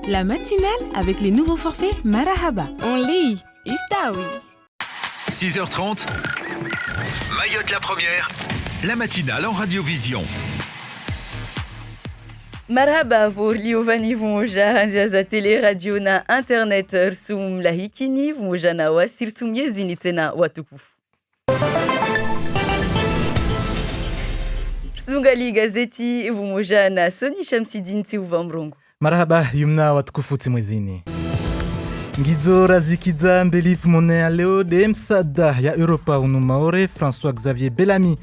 La matinale avec les nouveaux forfaits Marahaba. On lit, Istaoui. 6h30, Mayotte la première, la matinale en radiovision. Marhaba pour liovani vumoja hanzia za tele radio na internet rsum lahikini vumoja na wasirsum yezini tena watukufu. Sungali gazeti vumoja na Soni Shamsidin Uvamrongo. Marhaba yumna watukufu timwezini. Ngizo razikidza mbelifu monea leo de msada ya Europa unumaore François Xavier Bellamy,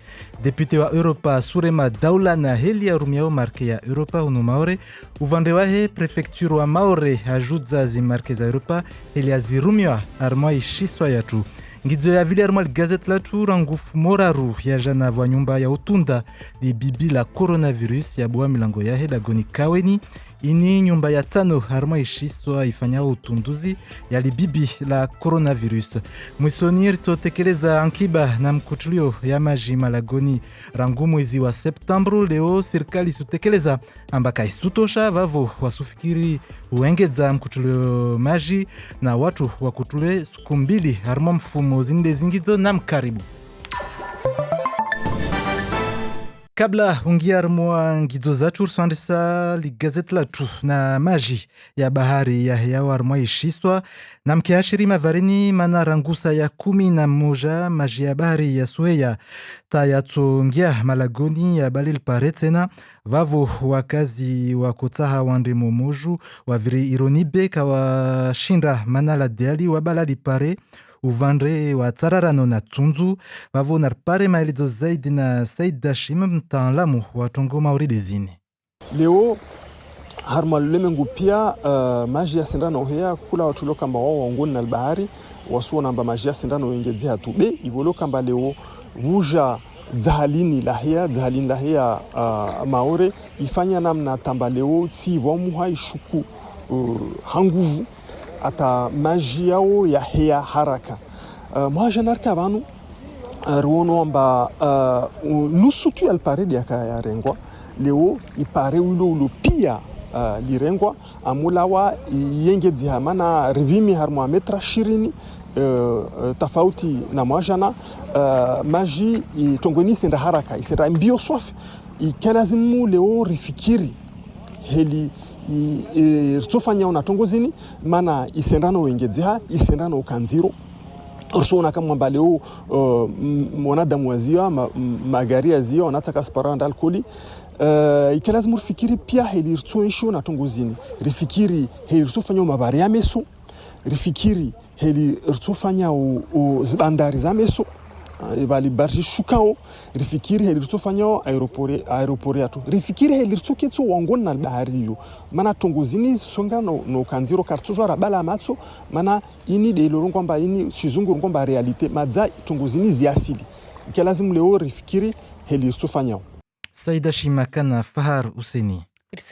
député wa Europa surema daula na heli ya rumiao marke ya Europa unumaore, uvande wahe prefecture wa Maore ajudza zimarke za Europa heli ya zirumiwa armwa ishiswa yatu. Ngizo ya vile armwa gazet latu rangufu moraru ya jana vwa nyumba ya utunda di bibi la coronavirus ya bua milango yahe dagoni kaweni. Ini nyumba ya tano harma ishiswa ifanyao utunduzi ya libibi la coronavirus. Mwisoni ritotekeleza ankiba na mkutulio ya maji malagoni rangu mwezi wa Septembro. Leo serikali sutekeleza ambaka isutosha vavo wasufikiri uengeza mkutulio maji na watu wakutule sukumbili harma mfumo zinde zingizo na mkaribu. Kabla ungia armua ngizo za chursuandisa li gazeti la tu na maji ya bahari ya hewa armua ishiswa na mkiashiri mavarini mana rangusa ya 11 maji ya bahari ya Sueya ta yato ngia malagoni ya balil paretena vavo wakazi wakotaha wande momoju waviri ironibe kawa shinda mana la deali wabalali pare uvandre wa tsararano na tunzu vavo narpare maelezo zaidi na Said Dashim mtaalamu wa Tongo Maori Dezini. Leo harma lemengu pia maji ya sindano hea kula watulo kamba wao waongoni na bahari wasuo namba maji ya sindano wengezi hatube ivolo kamba leo wuja zahalini lahia Maore ifanya namna tamba leo ti wamu haishuku hanguvu ata maji yao ya hea haraka. Mwaja narka vanu ruono amba nusu tu alparedi ya rengwa leo ipare ulo pia lirengwa amulawa yenge dzihamana rivimi harmwa metra shirini tafauti na mwajana maji tongoni senda haraka isenda mbio swafi ikalazimu leo rifikiri heli rtofanya una tongozini mana isendano wengedziha isendano kanziro ursona kama mbaleo mwanadamu wazio magari yazio wanataka sparanda alkoli ikalazimu rifikiri pia heli rtsoisho na tongozini rifikiri heli rtofanya mabari ya meso rifikiri heli rtofanya bandari za meso bali barji shukao rifikiri heli rtofanya aeroporto rifikiri heli rtoketso wangona na bahari yo mana tongozini songa no kanziro kartujara bala matso mana ini de lorongo kwamba ini sizungu kwamba realite madza tongozini ziasili lazima leo rifikiri heli rtofanya. Saida Shimakana Fahar Useni.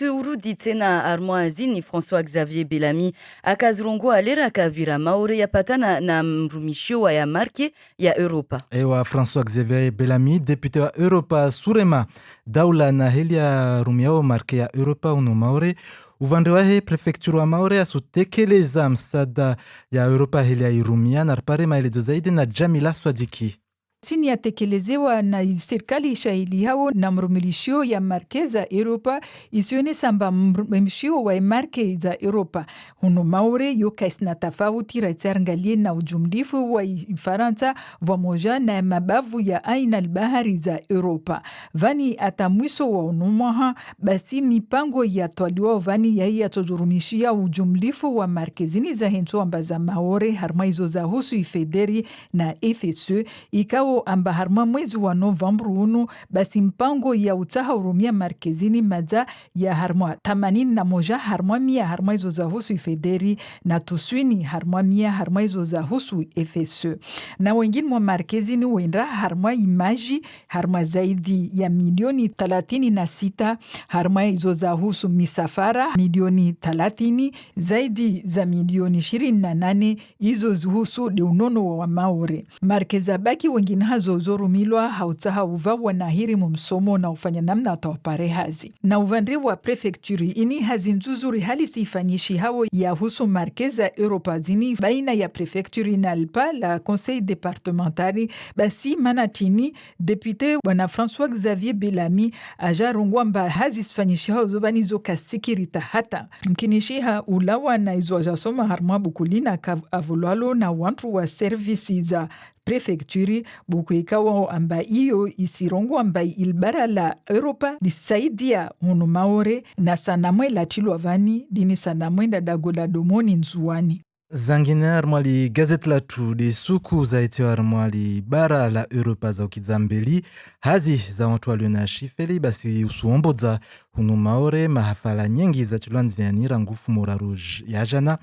Urudi tena armoazini François Xavier Bellamy akazirongo alera kavira Maore yapatana na mrumisho ya marke ya Europa. Ewa François Xavier Bellamy, député wa Europa surema daula na helia rumiao marke ya Europa uno Maore uvande wahe prefecture wa Maore asutekeleza msada ya Europa helia irumia narpare maelezo zaidi na Jamila Swadiki. Sini yatekelezewa na serikali shahili hao na mrumilishio ya marke za Europa isione samba mrumilishio wa marke za Europa. Huno Maore yoka isna tafauti raitsarangalie na ujumlifu wa Faransa vamoja na mabavu ya aina albahari za Europa. Vani atamwiso wa unumaha basi mipango ya twaliwa vani ya hii atojurumishia ujumlifu wa marke zini za henso ambaza Maore harma izo za husu ifederi na FSE ikao amba harma mwezi wa Novembru unu basi mpango ya utaha urumia markezini madza ya harma 81 harma 100 harma izo za husu ifederi na tuswini harma 100 harma izo za husu FSE na wengine mwa markezini wenda harma imaji harma zaidi ya milioni 36 harma izo za husu misafara milioni 30 zaidi za milioni 28 izo zuhusu de unono wa Maore markeza baki wengine hazo zorumilwa hautaha uva wanahiri mumsomo na ufanya namna atawapare hazi. Na uvandre wa prefecture ini hazi nzuzuri hali siifanyishi hawo ya husu markeza Europa zini baina ya prefecture na alpa la conseil departementali basi manatini depute wana François Xavier Bellamy aja rungwamba hazi sifanyishi hao zobani zoka sikirita hata mkinishiha ulawa na izo ajasoma harmwa bukulina avulwalo na wantu wa servisi za prefecture buku ikawa amba iyo isirongo amba ilbara la Europa lisaidia hunu maore na sanamwe la chilwa vani dini sanamwe dagola domoni nzuani. Zangine armwali gazet la tu de suku za ete armwali bara la Europa za ukizambeli hazi za watu waliona shifeli basi usuombo za hunu maore mahafala nyengi za chilwanzi rangufu mora rouge ya jana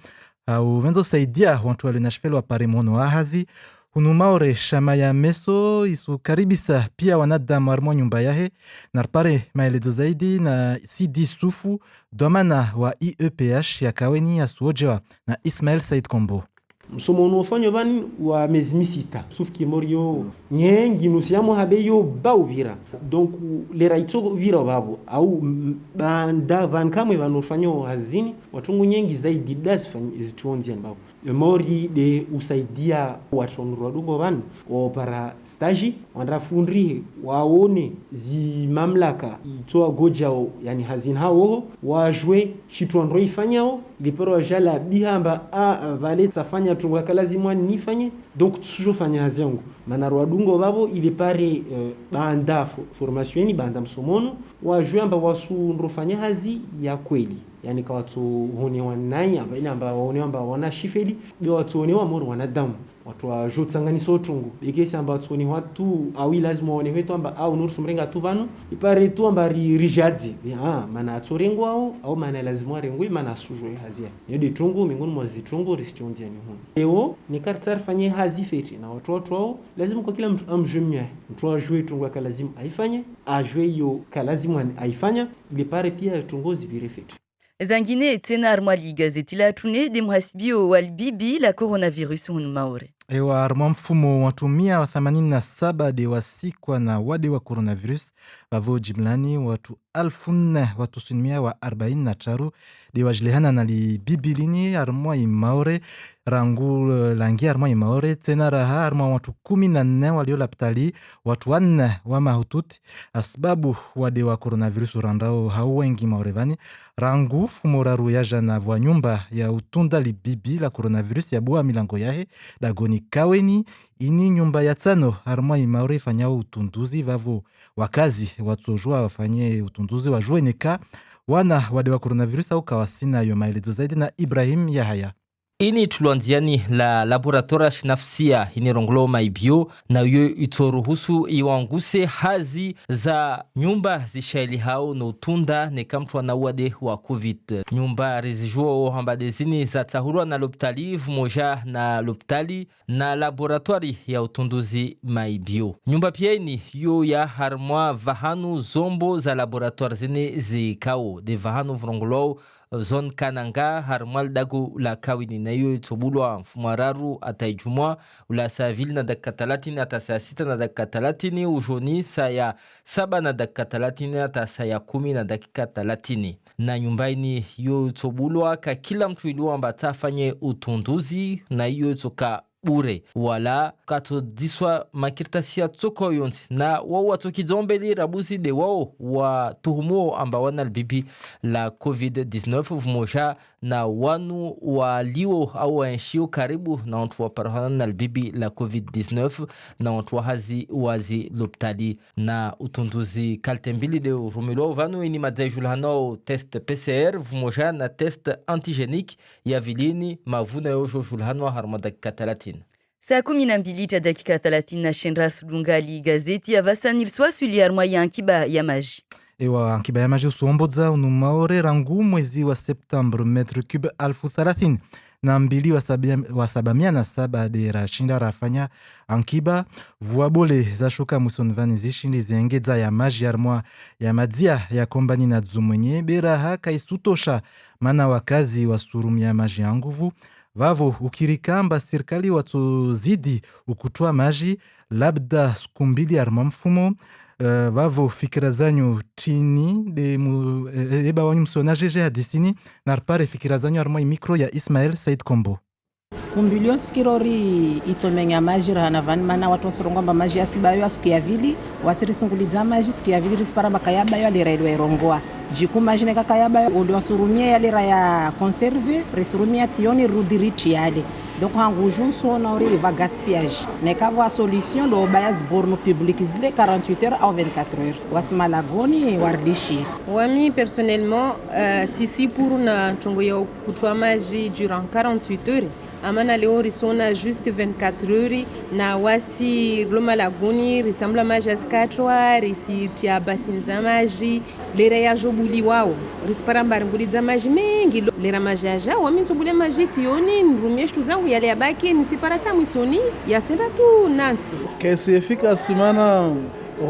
au venzo saidia watu waliona shifeli wapare mwono wa hazi hunu maore shama ya meso isu karibisa pia wanadamu armwa nyumba yahe narpare maelezo zaidi na Sidi Sufu domana wa IEPH ya kaweni ya suojewa na Ismail Said Kombo. Msomo unofanya bani wa miezi misita sauf que morio nyengi nusiamo habeyo bauvira donc le raito vira babu au banda vankamwe vanofanya hazini watungu nyengi zaidi dasifanya tuonzi babu mori de usaidia watu wanurwadungo bani wa para stage wandrafundri waone zi mamlaka itoa gojao yani hazini hao wajwe shitu andro ifanyao lipero jala bihamba a valet safanya tunga kalazimwa nifanye donc toujours fanya hazengu manarwadungo babo ile pare banda formation ni banda msomono wajwe amba wasu ndrofanya hazi ya kweli yani kwa watu hone wanai amba ina amba waone amba wana shifeli bi watu hone wa moro wanadamu watu wa jotsangani otungu bekesi amba watu ni watu awi lazima waone wetu amba au nuru sumrenga tu bano ipare tu amba rijadzi mana atorengwa au mana lazima rengwe mana sujwe hazia yodi tungu mingoni mwa zitungu ristionzia ni huno leo ni kartar fanye hazi feti na watu wao lazima kwa kila mtu amjumia mtu ajue tungu kwa lazima aifanye ajue yo kalazima aifanya ile pare pia tungozi birefeti. Zangine tena armwali gazeti la tune de mhasibio walbibi la coronavirus hunu maore. Ewa armwa mfumo watumia wa 87 de wasikwa na wade wa coronavirus wavo jimlani watu 1400 watu sunmia wa 43 de wajlehana na li bibilini armwa imaore rangu langi armwa imaore tena raha armwa watu 14 walio laptali watu 4 wa mahututi asbabu wade wa coronavirus urandao hauwengi maorevani rangu fumoraru ya jana vwa nyumba ya utunda li bibi la coronavirus ya bua milango yahe dagoni kaweni ini nyumba ya tano armwa imaore fanyao utunduzi vavo wakazi watojua wafanye utunduzi wajue neka wana wade wa coronavirus au kawasina yo maelezo zaidi na Ibrahim Yahaya. Ini tulanziani la laboratora shinafsia inironglo maibio na yo itoruhusu iwanguse hazi za nyumba zishaili hao no tunda ne kamtwa na wade wa COVID. Nyumba rizijuo hambadezini za tahurwa na loptali vumoja na loptali na laboratori ya utunduzi maibio. Nyumba pia ini yo ya harmwa vahanu zombo za laboratori zini zikao de vahanu vronglo zone kananga harmal dago la kawini na yo itobulwa mfumararu ataijumwa ula saa vili na dakika 30 ata saa 6 na dakika 30 ujoni saa ya 7 na dakika 30 ata saa ya 10 na dakika 30 na nyumbaini yo itobulwa ka kila mtu iliwa amba tafanye utunduzi na yo itoka bure wala kato diswa makirtasia tsoko yonti na wawa tokizombeli rabusi de wao wa tuhumuo amba wana bibi la COVID-19 vumoja na wanu walio au waenshio karibu na watu waparahana na bibi la COVID-19 na watu hazi wazi loptali na utunduzi kaltembili de rumilo vanu ini madzajulhano test PCR vumoja na test antigenique ya vilini mavuna yojo julhano harmada katalati. Saa 12 dakika 30 na Shenras Lungali gazeti ya vasanilswa suli armwa ya ankiba ya maji. Ewa ankiba ya maji usuombodza unumaore rangu mwezi wa September metro cube 1030 na mbili wa sabamia na saba de rashinda rafanya ankiba vuabole za shoka musonvani zishindi ziengeza ya maji armwa ya madzia ya kombani na dzumwenye bera haka isutosha mana wakazi wa surumi ya maji ya nguvu Vavo ukirikamba serikali watozidi ukutoa maji labda siku mbili harima mfumo vavo fikira zanyu chini eba wanyu msonajeje hadisini narpare fikira zanyu harima mikro ya Ismael Said Kombo. Siku mbili nsifikira ori itomenya maji rahana vani mana watu nsorongwamba maji asibayo asiku ya vili wasirisinguliza maji siku ya vili risparamba kayabayo aliraidwa irongoa jiku maji neka kayabayo oli wasurumia yalira ya conserve resurumia tioni rudirichi yale donc hangu junso na ori va gaspillage neka vo solution do bayas borno public zile 48 heures au 24 heures wasimalagoni wardishi wami personnellement tisi pour na chongo ya kutoa maji durant 48 heures amana leo risona juste 24 heures na wasi Roma Lagoni risambla maji askatwa risi tia basin za maji lera ya jobuli wao risparamba nguli za maji mengi lera maji aja wami ntobule maji tioni nrumiestu zangu yale yabaki nisiparata mwisoni yasenda tu nansi kesi efika simana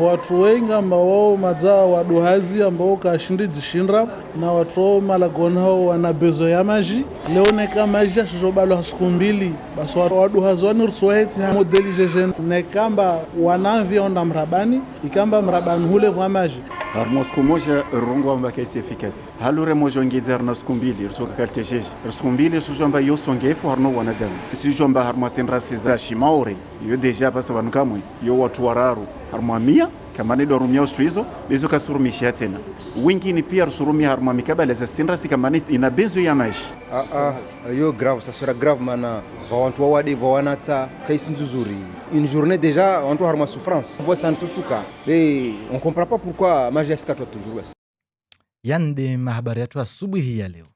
watu wengi ambao mazao waduhazi ambao kashindi zishinda na watu Malagoni hao wana bezo ya maji leo neka maji ashobalo siku mbili basi waduhazi wanirsoheti ha modeli jeje nekamba wanavyo onda mrabani ikamba mrabani hule vwa maji harmo siku moja rongo amba kesi efikasi halure mojo ngidzer na siku mbili rsoka kalte jeje siku mbili sujomba yo songefu harno wanadamu sujomba harmo senra siza shimaure yo deja basa vankamwe yo watu wararu harmamia kama ni dorumia ustrizo bezo kasurumisha tena wengine pia rusurumia harmami kabla za sinrasi kama ni ina bezo ya maji yo grave ça sera grave mana vantu wadi vanata kaisi nzuri une journée déjà on doit avoir souffrance voit ça ntushuka et on comprend pas pourquoi maji askatwa toujours Yande mahabari yetu asubuhi ya leo.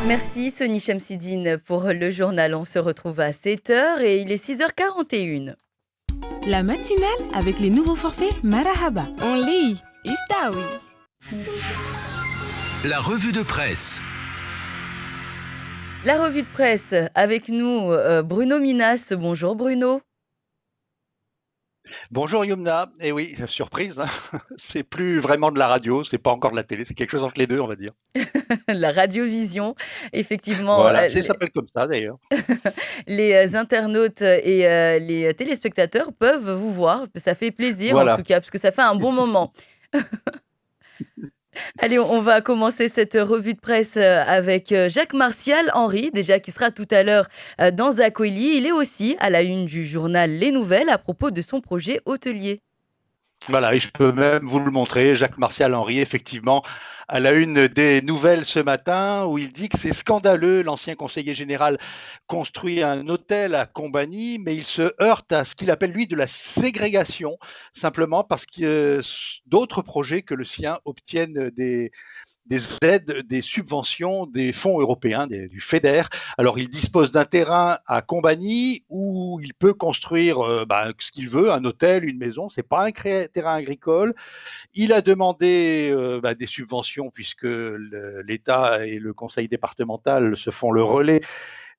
Merci Sony Chamsidine pour le journal. On se retrouve à 7h et il est 6h41. La matinale avec les nouveaux forfaits Marahaba. On lit, Istaoui. La revue de presse. La revue de presse avec nous, Bruno Minas. Bonjour Bruno. Bonjour Yumna, et oui, surprise, hein. C'est plus vraiment de la radio, c'est pas encore de la télé, c'est quelque chose entre les deux, on va dire. La radiovision, effectivement. Voilà, ça s'appelle comme ça d'ailleurs. Les internautes et les téléspectateurs peuvent vous voir, ça fait plaisir en tout cas, parce que ça fait un bon moment. Allez, on va commencer cette revue de presse avec Jacques-Martial Henry, déjà qui sera tout à l'heure dans Zakweli. Il est aussi à la une du journal Les Nouvelles à propos de son projet hôtelier. Voilà, et je peux même vous le montrer, Jacques-Martial Henry, effectivement, à la une des Nouvelles ce matin, où il dit que c'est scandaleux. L'ancien conseiller général construit un hôtel à Combani, mais il se heurte à ce qu'il appelle, lui, de la ségrégation, simplement parce que d'autres projets que le sien obtiennent des aides, des subventions, des fonds européens, du FEDER. Alors, il dispose d'un terrain à Combani où il peut construire ce qu'il veut, un hôtel, une maison. C'est pas un terrain agricole. Il a demandé des subventions puisque l'État et le conseil départemental se font le relais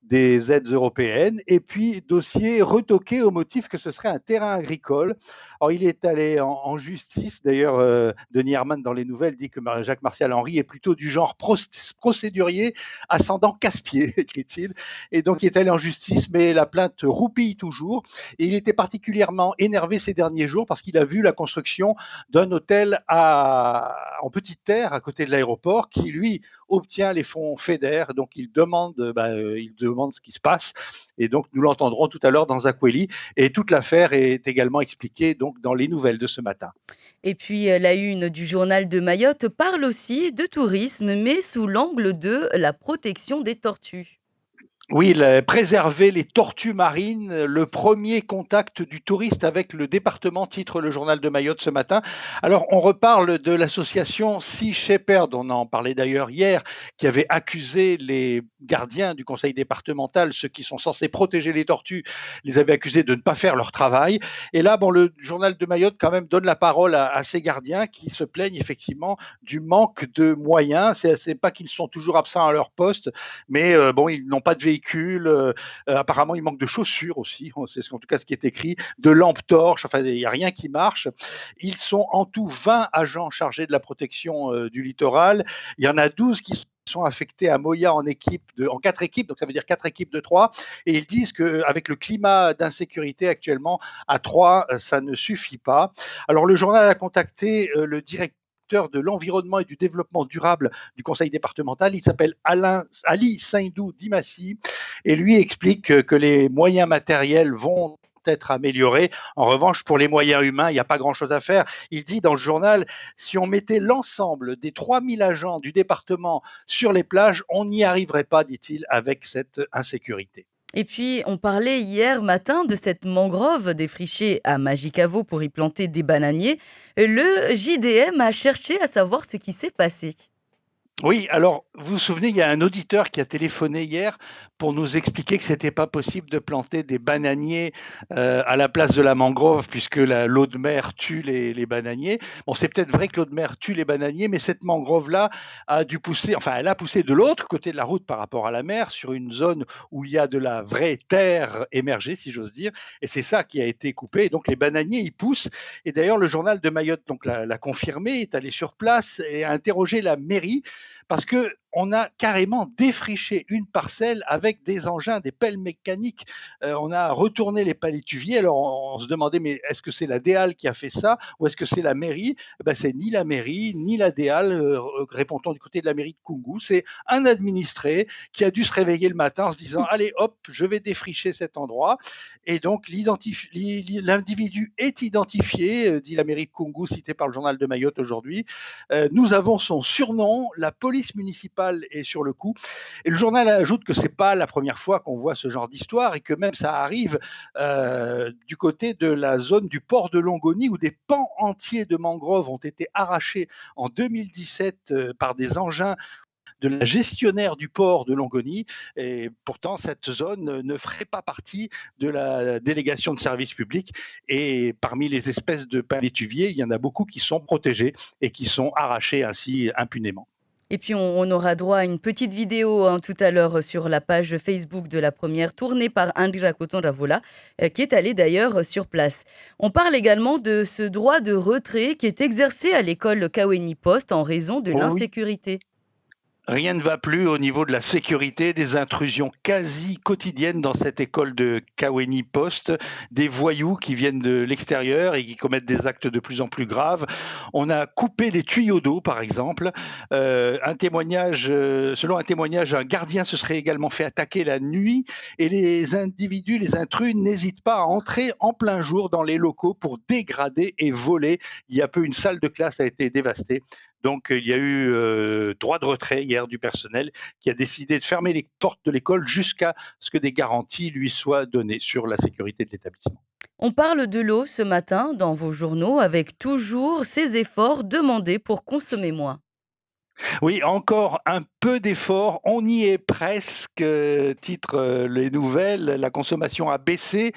des aides européennes, et puis dossier retoqué au motif que ce serait un terrain agricole. Alors, il est allé en justice. D'ailleurs, Denis Herman, dans les Nouvelles, dit que Jacques-Martial Henry est plutôt du genre procédurier ascendant casse-pied, écrit-il. Et donc, il est allé en justice, mais la plainte roupille toujours. Et il était particulièrement énervé ces derniers jours parce qu'il a vu la construction d'un hôtel en petite terre à côté de l'aéroport qui, lui, obtient les fonds FEDER. Donc, il demande ce qui se passe. Et donc, nous l'entendrons tout à l'heure dans Zakweli. Et toute l'affaire est également expliquée donc dans les Nouvelles de ce matin. Et puis, la une du journal de Mayotte parle aussi de tourisme, mais sous l'angle de la protection des tortues. Oui, préserver les tortues marines, le premier contact du touriste avec le département, titre le journal de Mayotte ce matin. Alors, on reparle de l'association Sea Shepherd, on en parlait d'ailleurs hier, qui avait accusé les gardiens du conseil départemental, ceux qui sont censés protéger les tortues, les avait accusés de ne pas faire leur travail. Et là, le journal de Mayotte quand même donne la parole à ces gardiens qui se plaignent effectivement du manque de moyens. C'est pas qu'ils sont toujours absents à leur poste, mais ils n'ont pas de véhicule. Apparemment, il manque de chaussures aussi, c'est en tout cas ce qui est écrit, de lampes torches, enfin, il n'y a rien qui marche. Ils sont en tout 20 agents chargés de la protection du littoral. Il y en a 12 qui sont affectés à Moya en 4 équipes, donc ça veut dire 4 équipes de 3. Et ils disent qu'avec le climat d'insécurité actuellement, à 3, ça ne suffit pas. Alors le journal a contacté le directeur de l'environnement et du développement durable du conseil départemental. Il s'appelle Ali Saindou Dimassi et lui explique que les moyens matériels vont être améliorés. En revanche, pour les moyens humains, il n'y a pas grand-chose à faire. Il dit dans le journal, si on mettait l'ensemble des 3000 agents du département sur les plages, on n'y arriverait pas, dit-il, avec cette insécurité. Et puis, on parlait hier matin de cette mangrove défrichée à Magicavo pour y planter des bananiers. Le JDM a cherché à savoir ce qui s'est passé. Oui, alors vous vous souvenez, il y a un auditeur qui a téléphoné hier pour nous expliquer que c'était pas possible de planter des bananiers à la place de la mangrove puisque l'eau de mer tue les bananiers. Bon, c'est peut-être vrai que l'eau de mer tue les bananiers, mais cette mangrove-là a dû pousser, enfin elle a poussé de l'autre côté de la route par rapport à la mer sur une zone où il y a de la vraie terre émergée, si j'ose dire, et c'est ça qui a été coupé. Et donc les bananiers, ils poussent. Et d'ailleurs, le journal de Mayotte donc l'a confirmé, est allé sur place et a interrogé la mairie parce que on a carrément défriché une parcelle avec des engins, des pelles mécaniques. On a retourné les palétuviers. Alors on se demandait, mais est-ce que c'est la DEAL qui a fait ça ou est-ce que c'est la mairie? C'est ni la mairie, ni la DEAL, répondons du côté de la mairie de Koungou. C'est un administré qui a dû se réveiller le matin en se disant, allez hop, je vais défricher cet endroit. Et donc l'individu est identifié, dit la mairie de Koungou, citée par le journal de Mayotte aujourd'hui. Nous avons son surnom, la police municipale est sur le coup. Et le journal ajoute que c'est pas la première fois qu'on voit ce genre d'histoire et que même ça arrive du côté de la zone du port de Longoni où des pans entiers de mangroves ont été arrachés en 2017 par des engins de la gestionnaire du port de Longoni. Et pourtant, cette zone ne ferait pas partie de la délégation de service public. Et parmi les espèces de palétuviers, il y en a beaucoup qui sont protégées et qui sont arrachées ainsi impunément. Et puis, on aura droit à une petite vidéo tout à l'heure sur la page Facebook de la première, tournée par Andrija Koton-Ravola, qui est allé d'ailleurs sur place. On parle également de ce droit de retrait qui est exercé à l'école Kaweni Post en raison de l'insécurité. Rien ne va plus au niveau de la sécurité, des intrusions quasi quotidiennes dans cette école de Kaweni Post, des voyous qui viennent de l'extérieur et qui commettent des actes de plus en plus graves. On a coupé les tuyaux d'eau, par exemple. Selon un témoignage, un gardien se serait également fait attaquer la nuit et les individus, les intrus, n'hésitent pas à entrer en plein jour dans les locaux pour dégrader et voler. Il y a peu, une salle de classe a été dévastée. Donc, il y a eu droit de retrait hier du personnel qui a décidé de fermer les portes de l'école jusqu'à ce que des garanties lui soient données sur la sécurité de l'établissement. On parle de l'eau ce matin dans vos journaux avec toujours ces efforts demandés pour consommer moins. Oui, encore un peu d'effort, on y est presque, titre les nouvelles, la consommation a baissé.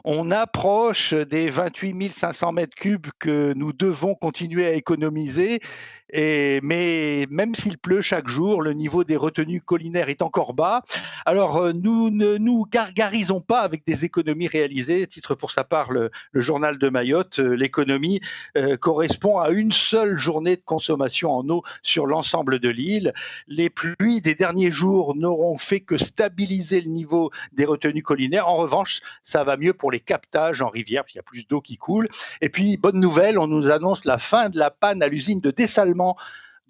On approche des 28 500 mètres cubes que nous devons continuer à économiser. Mais même s'il pleut chaque jour, le niveau des retenues collinaires est encore bas. Alors, nous ne nous gargarisons pas avec des économies réalisées. Titre pour sa part le journal de Mayotte. L'économie correspond à une seule journée de consommation en eau sur l'ensemble de l'île. Les pluies des derniers jours n'auront fait que stabiliser le niveau des retenues collinaires. En revanche, ça va mieux pour les captages en rivière, puis il y a plus d'eau qui coule. Et puis, bonne nouvelle, on nous annonce la fin de la panne à l'usine de dessalement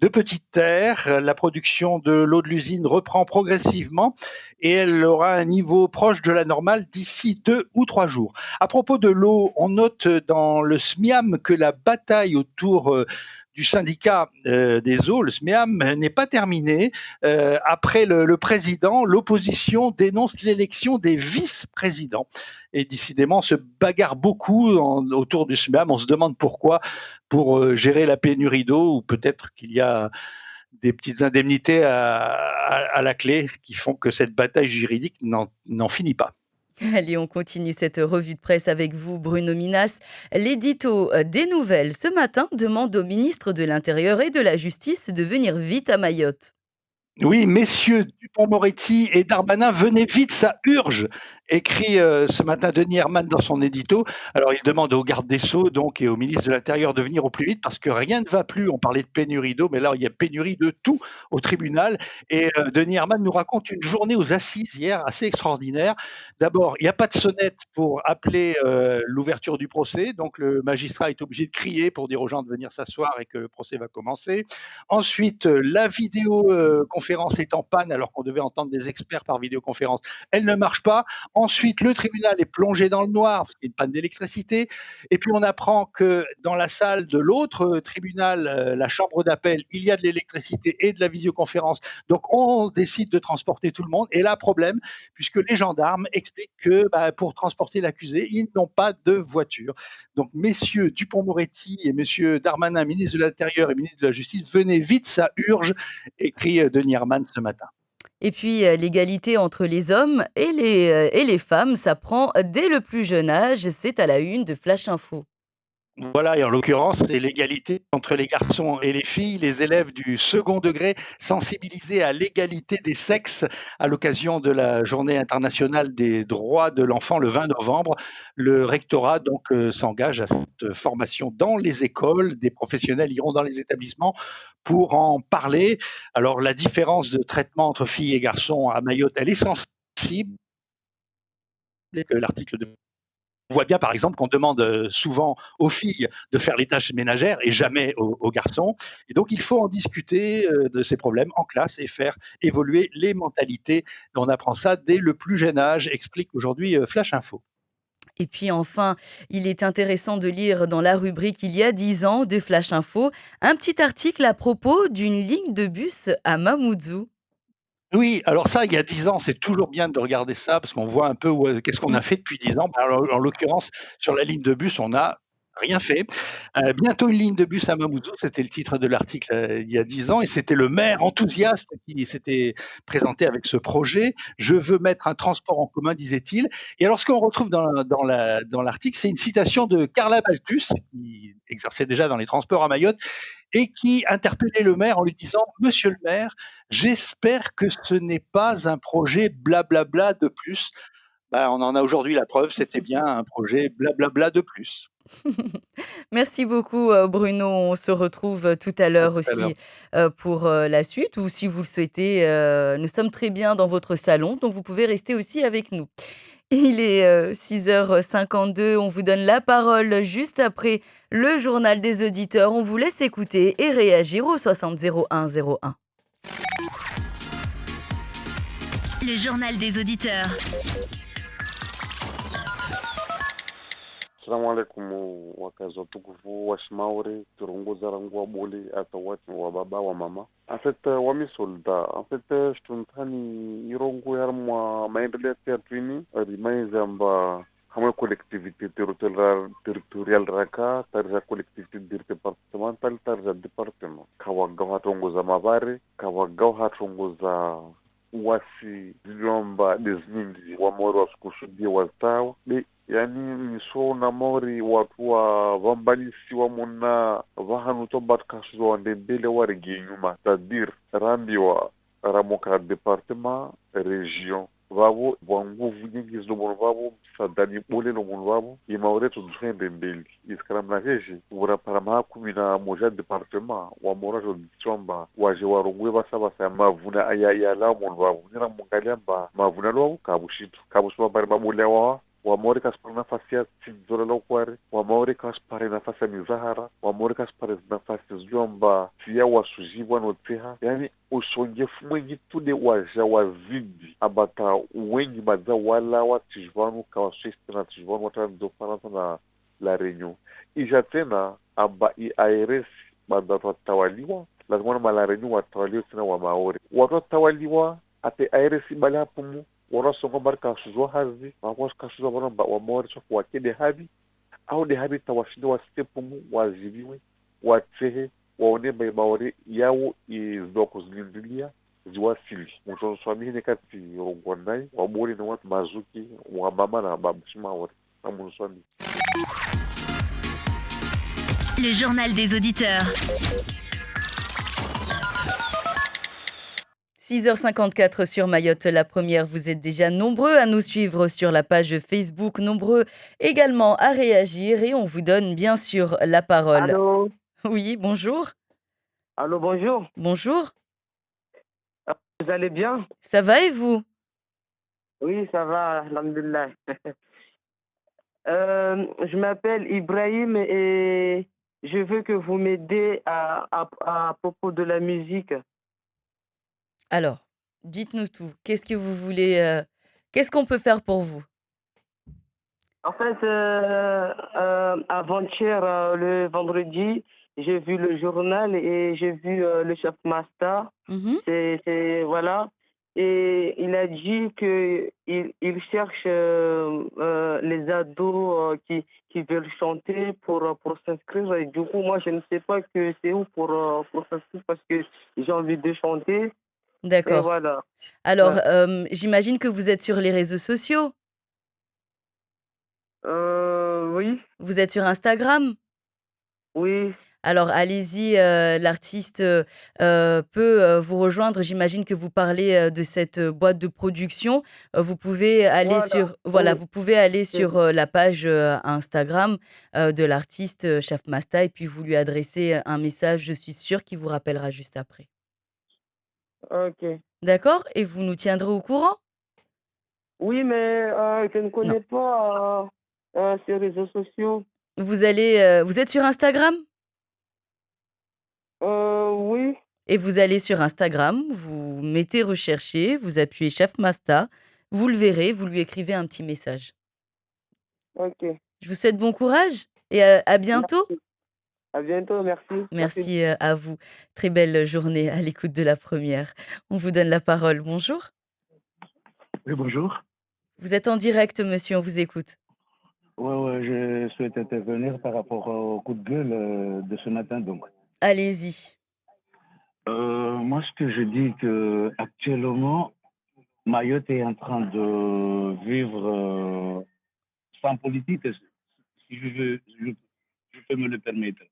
de Petite Terre. La production de l'eau de l'usine reprend progressivement et elle aura un niveau proche de la normale d'ici 2 ou 3 jours. À propos de l'eau, on note dans le SMIAM que la bataille autour du syndicat des eaux, le SMEAM, n'est pas terminé. Après le président, l'opposition dénonce l'élection des vice-présidents. Et décidément, on se bagarre beaucoup autour du SMEAM. On se demande pourquoi, pour gérer la pénurie d'eau, ou peut-être qu'il y a des petites indemnités à la clé qui font que cette bataille juridique n'en finit pas. Allez, on continue cette revue de presse avec vous, Bruno Minas. L'édito des nouvelles ce matin demande au ministre de l'Intérieur et de la Justice de venir vite à Mayotte. Oui, messieurs Dupond-Moretti et Darmanin, venez vite, ça urge. écrit ce matin Denis Herman dans son édito. Alors il demande au garde des Sceaux donc, et au ministre de l'Intérieur de venir au plus vite parce que rien ne va plus. On parlait de pénurie d'eau, mais là il y a pénurie de tout au tribunal. Et Denis Herman nous raconte une journée aux assises hier assez extraordinaire. D'abord, il n'y a pas de sonnette pour appeler l'ouverture du procès, donc le magistrat est obligé de crier pour dire aux gens de venir s'asseoir et que le procès va commencer. Ensuite, la vidéoconférence est en panne alors qu'on devait entendre des experts par vidéoconférence. Elle ne marche pas. Ensuite, le tribunal est plongé dans le noir parce qu'il y a une panne d'électricité. Et puis, on apprend que dans la salle de l'autre tribunal, la chambre d'appel, il y a de l'électricité et de la visioconférence. Donc, on décide de transporter tout le monde. Et là, problème, puisque les gendarmes expliquent que pour transporter l'accusé, ils n'ont pas de voiture. Donc, messieurs Dupond-Moretti et messieurs Darmanin, ministre de l'Intérieur et ministre de la Justice, venez vite, ça urge, écrit Denis Herman ce matin. Et puis, l'égalité entre les hommes et les femmes, ça prend dès le plus jeune âge. C'est à la une de Flash Info. Voilà, et en l'occurrence, c'est l'égalité entre les garçons et les filles. Les élèves du second degré sensibilisés à l'égalité des sexes à l'occasion de la Journée internationale des droits de l'enfant le 20 novembre. Le rectorat donc s'engage à cette formation dans les écoles. Des professionnels iront dans les établissements pour en parler. Alors, la différence de traitement entre filles et garçons à Mayotte, elle est sensible. L'article de On voit bien, par exemple, qu'on demande souvent aux filles de faire les tâches ménagères et jamais aux garçons. Et donc, il faut en discuter de ces problèmes en classe et faire évoluer les mentalités. On apprend ça dès le plus jeune âge, explique aujourd'hui Flash Info. Et puis enfin, il est intéressant de lire dans la rubrique Il y a 10 ans de Flash Info un petit article à propos d'une ligne de bus à Mamoudzou. Oui, alors ça, il y a 10 ans, c'est toujours bien de regarder ça parce qu'on voit un peu qu'est-ce qu'on a fait depuis 10 ans. Alors, en l'occurrence, sur la ligne de bus, on n'a rien fait. Bientôt une ligne de bus à Mamoudzou, c'était le titre de l'article il y a 10 ans, et c'était le maire enthousiaste qui s'était présenté avec ce projet. Je veux mettre un transport en commun, disait-il. Et alors, ce qu'on retrouve dans l'article, c'est une citation de Carla Balthus, qui exerçait déjà dans les transports à Mayotte, et qui interpellait le maire en lui disant « Monsieur le maire, j'espère que ce n'est pas un projet blablabla de plus ». On en a aujourd'hui la preuve, c'était bien un projet blablabla de plus. Merci beaucoup Bruno, on se retrouve tout à l'heure aussi pour la suite, ou si vous le souhaitez, nous sommes très bien dans votre salon, donc vous pouvez rester aussi avec nous. Il est 6h52, on vous donne la parole juste après le journal des auditeurs. On vous laisse écouter et réagir au 60 01 01. Le journal des auditeurs. Assalamu alaikum wakazi watukufu wa Shimauri, turunguza rangu wa boli hata watu wa baba wa mama. En fait, wami solda. En fait, shtuntani irongo yarmwa maendeleo ya twini, rimaiza mba hamwe collectivité territoriale raka, tarja collectivité départementale, tarja département. Kawagaw hatongoza mabare, kawagaw hatongoza wasi zilomba dezinindi wa moro wa sukushudia wazao. Yani nisona mori watu wa vambalisi wa muna vahanu tobat kasuzo wa ndembele wa regenyuma, c'est-à-dire rambi wa ramoka département, région, vavo wanguvu nyingi zilomonu vavo, sadani bole lomonu vavo, imaure tuduhe ndembele. Iskaramna heji, urapara mahakumi na moja département, wa morajo dichomba, waje warongwe basa mavuna ayala monu vavo. Nira mungalia mba mavuna lwavu kabushitu. Kabushitu bari babule wa Wamori kaspare nafasi ya Tsinzola Lokwari, Wamori kaspare nafasi ya Mizahara, Wamori kaspare nafasi ziyomba tia wasujiwa noteha. Yani usongefu mwengi tude waja wazidi abata wengi madza wala watijvanu kawaswesti na tijvanu watanzo Faransa na la Réunion. Ija tena aba IARS badatu watawaliwa, lazima na la Réunion watawaliwa tena wa Maori. Watu watawaliwa ate IARS bali hapumu. Warasonga marka suzwa hazi, wakoska suzwa baramba wa mori chofu wakede habi, au de habi tawashide wa stepumu, wazibiwe, watsehe, waoneba maori yao izoko zilindilia, ziwasili. Mwisho swami hine kati rongwanai, wabori na watu mazuki, wamama na babushima wari. Na mwisho swami. Le journal des auditeurs. 6h54 sur Mayotte, la première. Vous êtes déjà nombreux à nous suivre sur la page Facebook, nombreux également à réagir et on vous donne bien sûr la parole. Allô? Oui, bonjour. Allô, bonjour. Bonjour. Vous allez bien? Ça va et vous? Oui, ça va, alhamdoulilah. Je m'appelle Ibrahim et je veux que vous m'aidez à propos de la musique. Alors, dites-nous tout. Qu'est-ce que vous voulez qu'est-ce qu'on peut faire pour vous? En fait, avant-hier, le vendredi, j'ai vu le journal et j'ai vu le chef Masta. Voilà. Et il a dit qu'il cherche les ados qui veulent chanter pour s'inscrire. Et du coup, moi, je ne sais pas que c'est où pour s'inscrire parce que j'ai envie de chanter. Et D'accord. voilà. Alors, Ouais. j'imagine que vous êtes sur les réseaux sociaux? Oui. Vous êtes sur Instagram? Oui. Alors allez-y, l'artiste, peut, vous rejoindre. J'imagine que vous parlez, de cette, boîte de production. Vous pouvez aller Voilà. voilà, Oui. vous pouvez aller C'est sur, la page, Instagram, de l'artiste, Chef Masta et puis vous lui adressez un message, je suis sûre qu'il vous rappellera juste après. OK. D'accord? Et vous nous tiendrez au courant? Oui, mais je ne Non. connais pas ces réseaux sociaux. Vous êtes sur Instagram? Oui. Et vous allez sur Instagram, vous mettez rechercher, vous appuyez Chef Masta, vous le verrez, vous lui écrivez un petit message. OK. Je vous souhaite bon courage et à bientôt. Merci. À bientôt, merci. Merci. Merci, à vous. Très belle journée à l'écoute de la première. On vous donne la parole. Bonjour. Oui, bonjour. Vous êtes en direct, monsieur, on vous écoute. Ouais, je souhaite intervenir par rapport au coup de gueule de ce matin. Donc, Allez-y. moi, ce que je dis que actuellement, Mayotte est en train de vivre sans politique, si je peux me le permettre.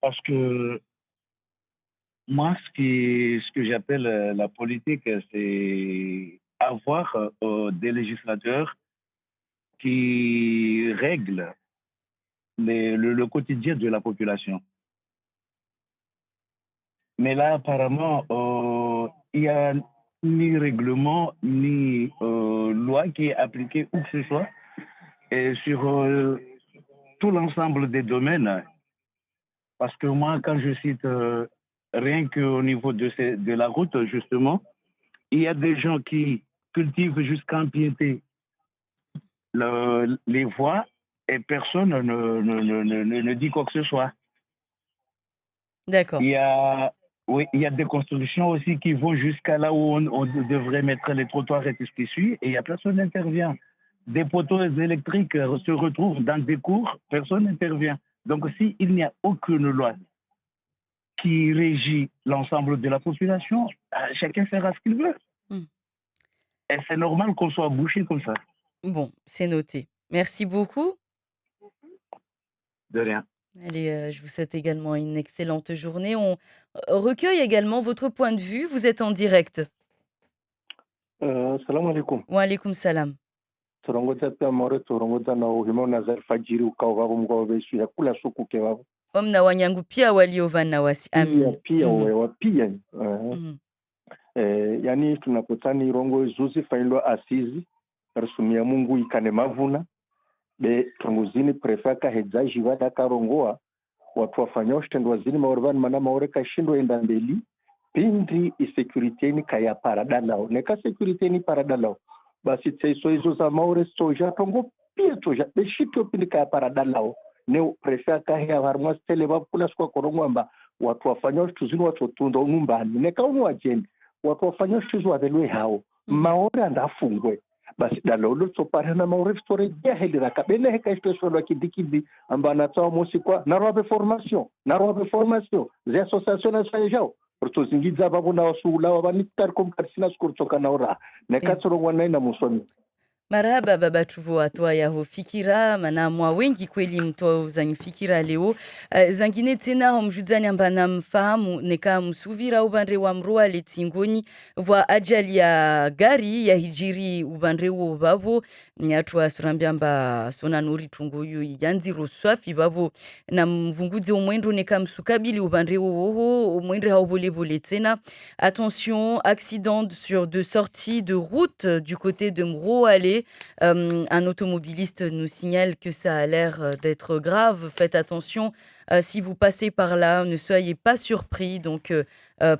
Parce que moi, ce que j'appelle la politique, c'est avoir des législateurs qui règlent le quotidien de la population. Mais là, apparemment, il n'y a ni règlement, ni loi qui est appliquée où que ce soit. Et sur tout l'ensemble des domaines, parce que moi, quand je cite rien qu'au niveau de la route, justement, il y a des gens qui cultivent jusqu'à empiéter les voies et personne ne dit quoi que ce soit. D'accord. Il y a des constructions aussi qui vont jusqu'à là où on devrait mettre les trottoirs et tout ce qui suit, et il n'y a personne qui intervient. Des poteaux électriques se retrouvent dans des cours, personne n'intervient. Donc, s'il n'y a aucune loi qui régit l'ensemble de la population, chacun fera ce qu'il veut. Et c'est normal qu'on soit bouché comme ça. Bon, c'est noté. Merci beaucoup. De rien. Allez, je vous souhaite également une excellente journée. On recueille également votre point de vue. Vous êtes en direct. Salamu alaikum. Wa alaikum salam. Torongoza pia more torongoza na uhimona za alfajiri ukao mgao besu ya kula suku ke wabo. Omna wanyangu pia waliovana wasi. Amin. Pia wewa pia. Yani tunapotani rongo zuzi failo asizi rasumia Mungu ikane mavuna be tonguzini prefaka hedzaji wada karongoa watu wafanya ostendo wazini maorban mana maoreka shindo enda mbeli pindi insecurity ni kaya paradalao neka security ni paradalao basi tseso hizo za maore soja tongo pia soja be shito pindi kaya paradalao ne prefaka ya harmwa stele bakula kwa korongwamba watu wafanya ostuzini watu tunda unumbani neka unwa jeni watu wafanya ostuzu wadelwe hao maore andafungwe basi dalolo tsoparana maure store ya helira kabene heka station wa kidikidi ambana tsawa mosikwa na robe formation za association na sajao porto zingidza babuna wasula wabani tar kom karsina skurtoka naura ne katsoro wana na musoni Marahaba baba tuvoatoa yahofikira mana mwa wengi kweli mtoa zanyifikira leo zangine tena homjudzani ambana mfahamu neka msuvira ubandre wa mroa letingoni vwa ajali ya gari ya hijiri ubandre wo babo nyatu asurambia mba sona nuri tungoyo yanzi roswafi babo na mvunguzi omwendo neka msukabili ubandre wo omwendre haobolebole tena. Attention, accident sur deux sorties de route du côté de Mroalé. Un automobiliste nous signale que ça a l'air d'être grave. Faites attention si vous passez par là, ne soyez pas surpris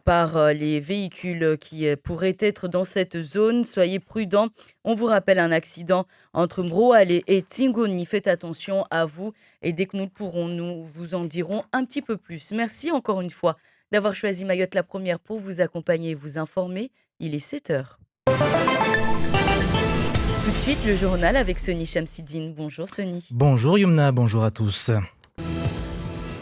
par les véhicules qui pourraient être dans cette zone. Soyez prudents. On vous rappelle un accident entre Mroalé et Tingoni. Faites attention à vous et dès que nous le pourrons, nous vous en dirons un petit peu plus. Merci encore une fois d'avoir choisi Mayotte la première pour vous accompagner et vous informer. Il est 7h. Tout de suite, le journal avec Sony Chamsidine. Bonjour Sony. Bonjour Yumna, bonjour à tous.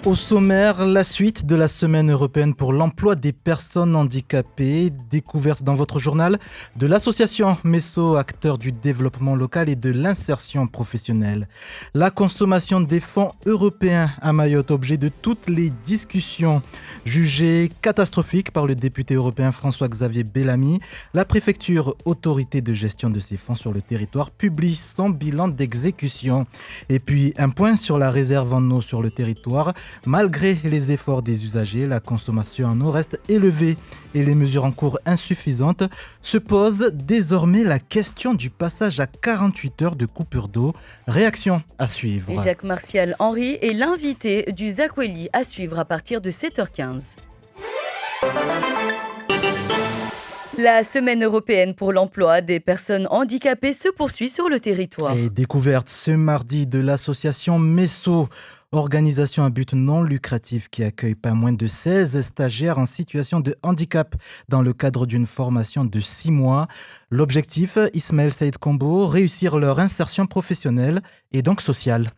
Au sommaire, la suite de la semaine européenne pour l'emploi des personnes handicapées, découverte dans votre journal de l'association MESO, acteur du développement local et de l'insertion professionnelle. La consommation des fonds européens à Mayotte, objet de toutes les discussions, jugée catastrophique par le député européen François-Xavier Bellamy. La préfecture, autorité de gestion de ces fonds sur le territoire, publie son bilan d'exécution. Et puis un point sur la réserve en eau sur le territoire. Malgré les efforts des usagers, la consommation en eau reste élevée et les mesures en cours insuffisantes. Se pose désormais la question du passage à 48 heures de coupure d'eau. Réaction à suivre. Et Jacques-Martial Henry est l'invité du Zakweli à suivre à partir de 7h15. La semaine européenne pour l'emploi des personnes handicapées se poursuit sur le territoire. Et découverte ce mardi de l'association MESO, organisation à but non lucratif qui accueille pas moins de 16 stagiaires en situation de handicap dans le cadre d'une formation de 6 mois. L'objectif, Ismaël Saïd Kombo, réussir leur insertion professionnelle et donc sociale.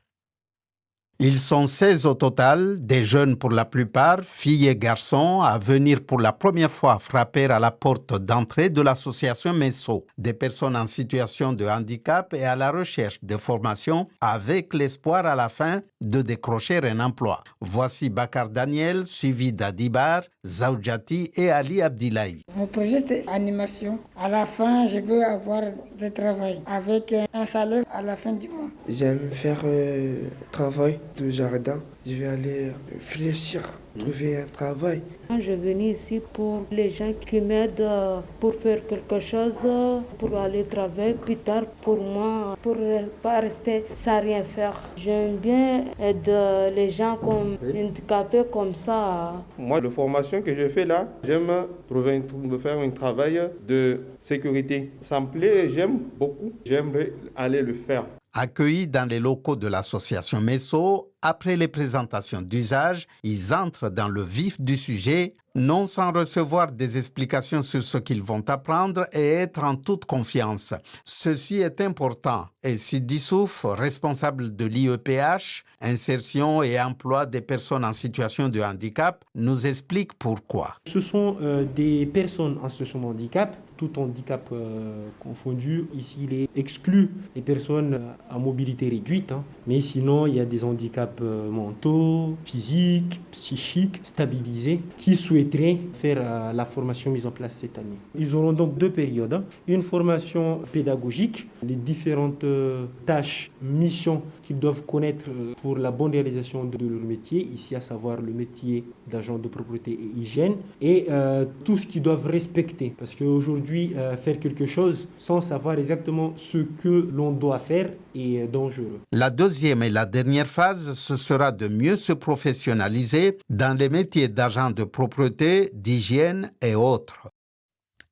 Ils sont 16 au total, des jeunes pour la plupart, filles et garçons, à venir pour la première fois frapper à la porte d'entrée de l'association MESO, des personnes en situation de handicap et à la recherche de formation avec l'espoir à la fin de décrocher un emploi. Voici Bakar Daniel, suivi d'Adibar, Zaoudjati et Ali Abdilaï. Mon projet c'est animation. À la fin, je veux avoir du travail avec un salaire à la fin du mois. J'aime faire travail de jardin. Je vais aller fléchir, trouver un travail. Je venais ici pour les gens qui m'aident pour faire quelque chose, pour aller travailler plus tard pour moi, pour ne pas rester sans rien faire. J'aime bien aider les gens comme handicapés comme ça. Moi, la formation que je fais là, j'aime me faire un travail de sécurité. Ça me plaît, j'aime beaucoup. J'aimerais aller le faire. Accueillis dans les locaux de l'association MESO, après les présentations d'usage, ils entrent dans le vif du sujet, non sans recevoir des explications sur ce qu'ils vont apprendre et être en toute confiance. Ceci est important. Et Sidi Souf, responsable de l'IEPH, insertion et emploi des personnes en situation de handicap, nous explique pourquoi. Ce sont des personnes en situation de handicap, tout handicap confondu. Ici, il est exclu les personnes à mobilité réduite, mais sinon, il y a des handicaps mentaux, physiques, psychiques, stabilisés, qui souhaiteraient faire la formation mise en place cette année. Ils auront donc 2 périodes. Une formation pédagogique, les différentes tâches, missions qu'ils doivent connaître pour la bonne réalisation de leur métier, ici à savoir le métier d'agent de propreté et hygiène, et tout ce qu'ils doivent respecter. Parce qu'aujourd'hui, faire quelque chose sans savoir exactement ce que l'on doit faire est dangereux. La deuxième et la dernière phase, ce sera de mieux se professionnaliser dans les métiers d'agent de propreté, d'hygiène et autres.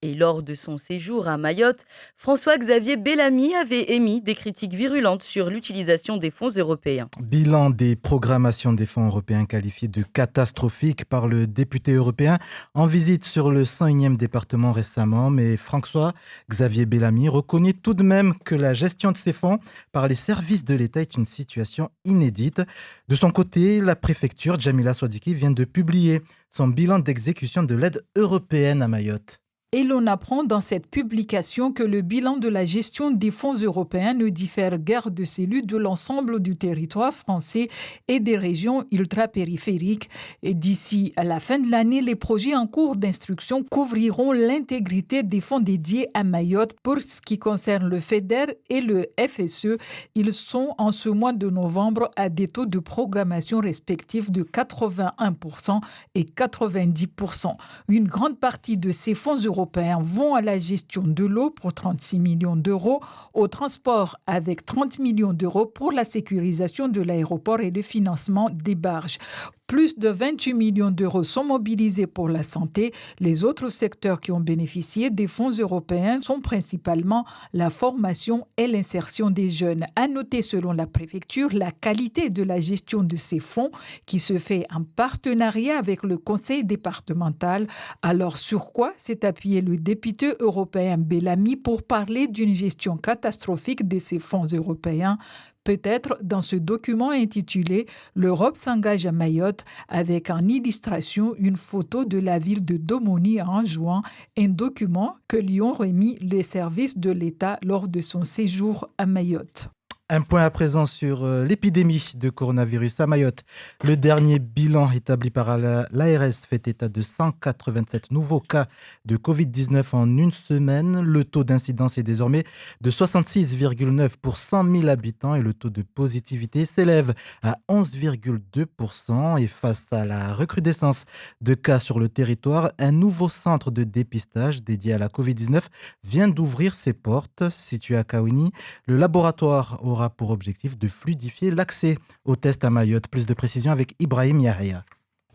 Et lors de son séjour à Mayotte, François-Xavier Bellamy avait émis des critiques virulentes sur l'utilisation des fonds européens. Bilan des programmations des fonds européens qualifié de catastrophique par le député européen en visite sur le 101e département récemment. Mais François-Xavier Bellamy reconnaît tout de même que la gestion de ces fonds par les services de l'État est une situation inédite. De son côté, la préfecture, Djamila Swadiki, vient de publier son bilan d'exécution de l'aide européenne à Mayotte. Et l'on apprend dans cette publication que le bilan de la gestion des fonds européens ne diffère guère de celui de l'ensemble du territoire français et des régions ultra-périphériques. Et d'ici à la fin de l'année, les projets en cours d'instruction couvriront l'intégrité des fonds dédiés à Mayotte. Pour ce qui concerne le FEDER et le FSE, ils sont en ce mois de novembre à des taux de programmation respectifs de 81% et 90%. Une grande partie de ces fonds européens vont à la gestion de l'eau pour 36 millions d'euros, au transport avec 30 millions d'euros pour la sécurisation de l'aéroport et le financement des barges. Plus de 28 millions d'euros sont mobilisés pour la santé. Les autres secteurs qui ont bénéficié des fonds européens sont principalement la formation et l'insertion des jeunes. À noter, selon la préfecture, la qualité de la gestion de ces fonds qui se fait en partenariat avec le conseil départemental. Alors, sur quoi s'est appuyé le député européen Bellamy pour parler d'une gestion catastrophique de ces fonds européens? Peut-être dans ce document intitulé « L'Europe s'engage à Mayotte » avec en illustration une photo de la ville de Domoni en juin, un document que lui ont remis les services de l'État lors de son séjour à Mayotte. Un point à présent sur l'épidémie de coronavirus à Mayotte. Le dernier bilan établi par l'ARS fait état de 187 nouveaux cas de Covid-19 en une semaine. Le taux d'incidence est désormais de 66,9 pour 100 000 habitants et le taux de positivité s'élève à 11,2%. Et face à la recrudescence de cas sur le territoire, un nouveau centre de dépistage dédié à la Covid-19 vient d'ouvrir ses portes. Situé à Kawini, le laboratoire aura pour objectif de fluidifier l'accès aux tests à Mayotte. Plus de précisions avec Ibrahim Yahya.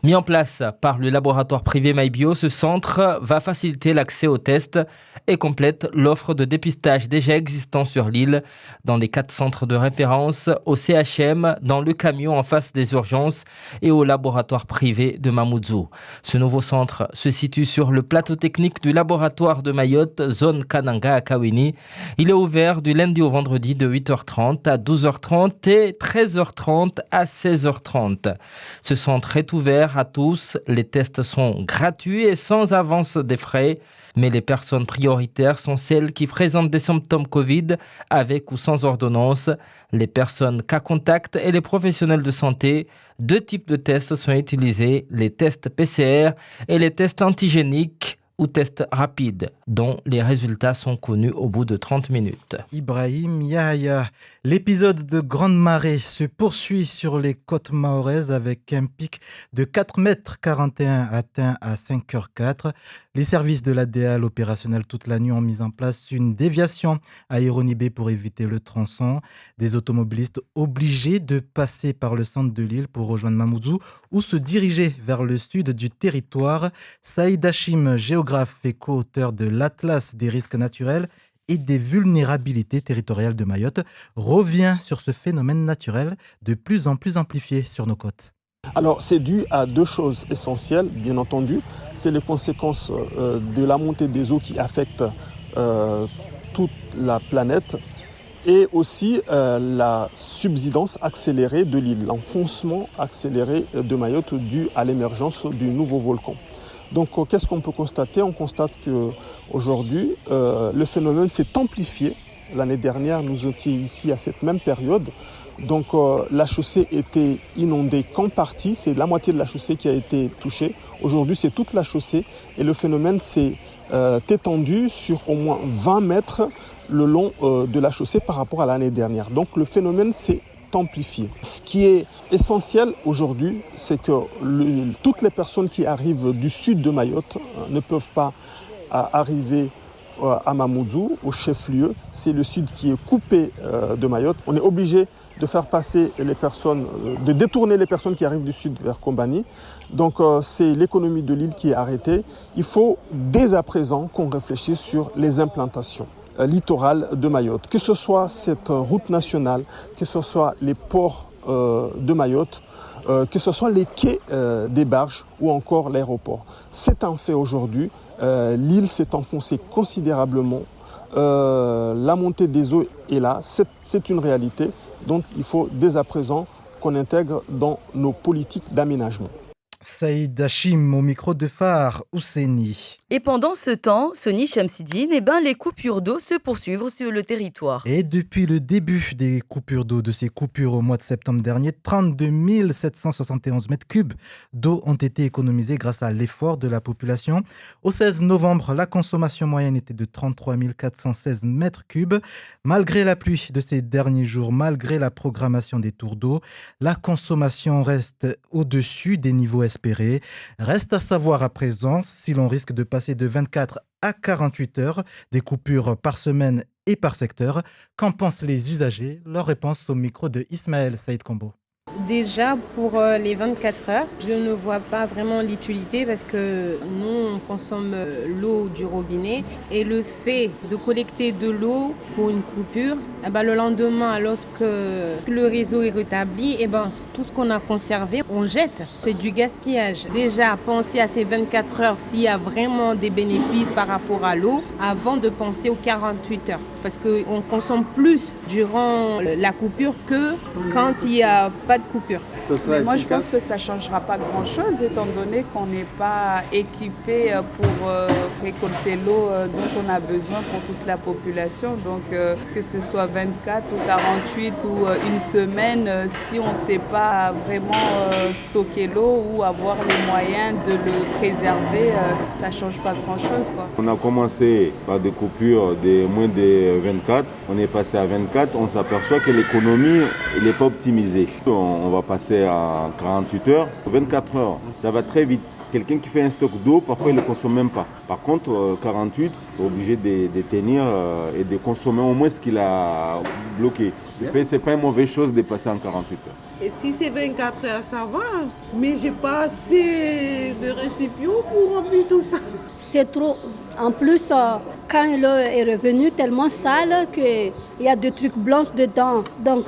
Mis en place par le laboratoire privé MyBio, ce centre va faciliter l'accès aux tests et complète l'offre de dépistage déjà existant sur l'île dans les 4 centres de référence, au CHM, dans le camion en face des urgences et au laboratoire privé de Mamoudzou. Ce nouveau centre se situe sur le plateau technique du laboratoire de Mayotte, zone Kananga à Kawini. Il est ouvert du lundi au vendredi de 8h30 à 12h30 et 13h30 à 16h30. Ce centre est ouvert à tous, les tests sont gratuits et sans avance des frais, mais les personnes prioritaires sont celles qui présentent des symptômes Covid avec ou sans ordonnance, les personnes cas contact et les professionnels de santé. 2 types de tests sont utilisés, les tests PCR et les tests antigéniques ou tests rapides, dont les résultats sont connus au bout de 30 minutes. Ibrahim Yahya. L'épisode de grande marée se poursuit sur les côtes mahoraises avec un pic de 4,41 m atteint à 5h04. Les services de l'ADA opérationnels toute la nuit ont mis en place une déviation à Ironibé pour éviter le tronçon. Des automobilistes obligés de passer par le centre de l'île pour rejoindre Mamoudzou ou se diriger vers le sud du territoire. Saïd Hachim, géographe et co-auteur de l'Atlas des risques naturels et des vulnérabilités territoriales de Mayotte, revient sur ce phénomène naturel de plus en plus amplifié sur nos côtes. Alors c'est dû à 2 choses essentielles, bien entendu. C'est les conséquences de la montée des eaux qui affectent toute la planète et aussi la subsidence accélérée de l'île, l'enfoncement accéléré de Mayotte dû à l'émergence du nouveau volcan. Donc qu'est-ce qu'on peut constater? On constate qu'aujourd'hui, le phénomène s'est amplifié. L'année dernière, nous étions ici à cette même période. Donc la chaussée était inondée qu'en partie, c'est la moitié de la chaussée qui a été touchée. Aujourd'hui, c'est toute la chaussée et le phénomène s'est étendu sur au moins 20 mètres le long de la chaussée par rapport à l'année dernière. Donc le phénomène s'est amplifié. Ce qui est essentiel aujourd'hui, c'est que toutes les personnes qui arrivent du sud de Mayotte ne peuvent pas arriver à Mamoudzou, au chef-lieu. C'est le sud qui est coupé de Mayotte. On est obligé de faire passer les personnes, de détourner les personnes qui arrivent du sud vers Kombani. Donc c'est l'économie de l'île qui est arrêtée. Il faut dès à présent qu'on réfléchisse sur les implantations littorales de Mayotte. Que ce soit cette route nationale, que ce soit les ports de Mayotte, que ce soit les quais des barges ou encore l'aéroport. C'est un fait aujourd'hui. L'île s'est enfoncée considérablement. La montée des eaux est là. C'est une réalité. Donc il faut dès à présent qu'on intègre dans nos politiques d'aménagement. Saïd Hachim au micro de Phare Ouseni. Et pendant ce temps, Sony Chamsidine, les coupures d'eau se poursuivent sur le territoire. Et depuis le début des coupures d'eau, de ces coupures au mois de septembre dernier, 32 771 mètres cubes d'eau ont été économisés grâce à l'effort de la population. Au 16 novembre, la consommation moyenne était de 33 416 mètres cubes. Malgré la pluie de ces derniers jours, malgré la programmation des tours d'eau, la consommation reste au-dessus des niveaux espérés. Reste à savoir à présent si l'on risque de passer de 24 à 48 heures, des coupures par semaine et par secteur. Qu'en pensent les usagers? Leur réponse au micro de Ismaël Saïd Kombo. Déjà, pour les 24 heures, je ne vois pas vraiment l'utilité parce que nous, on consomme l'eau du robinet et le fait de collecter de l'eau pour une coupure, le lendemain, lorsque le réseau est rétabli, tout ce qu'on a conservé, on jette. C'est du gaspillage. Déjà, penser à ces 24 heures s'il y a vraiment des bénéfices par rapport à l'eau avant de penser aux 48 heures. Parce qu'on consomme plus durant la coupure que quand il n'y a pas de coupure. Mais moi, je pense que ça ne changera pas grand-chose étant donné qu'on n'est pas équipé pour récolter l'eau dont on a besoin pour toute la population. Donc, que ce soit 24 ou 48 ou une semaine, si on ne sait pas vraiment stocker l'eau ou avoir les moyens de le préserver, ça ne change pas grand-chose, quoi. On a commencé par des coupures de moins de 24. On est passé à 24. On s'aperçoit que l'économie n'est pas optimisée. On va passer à 48 heures, 24 heures. Ça va très vite. Quelqu'un qui fait un stock d'eau, parfois il ne le consomme même pas. Par contre, 48, il est obligé de tenir et de consommer au moins ce qu'il a bloqué. C'est pas une mauvaise chose de passer en 48 heures. Et si c'est 24 heures, ça va. Mais j'ai pas assez de récipients pour remplir tout ça. C'est trop. En plus, quand l'eau est revenue tellement sale qu'il y a des trucs blancs dedans. Donc,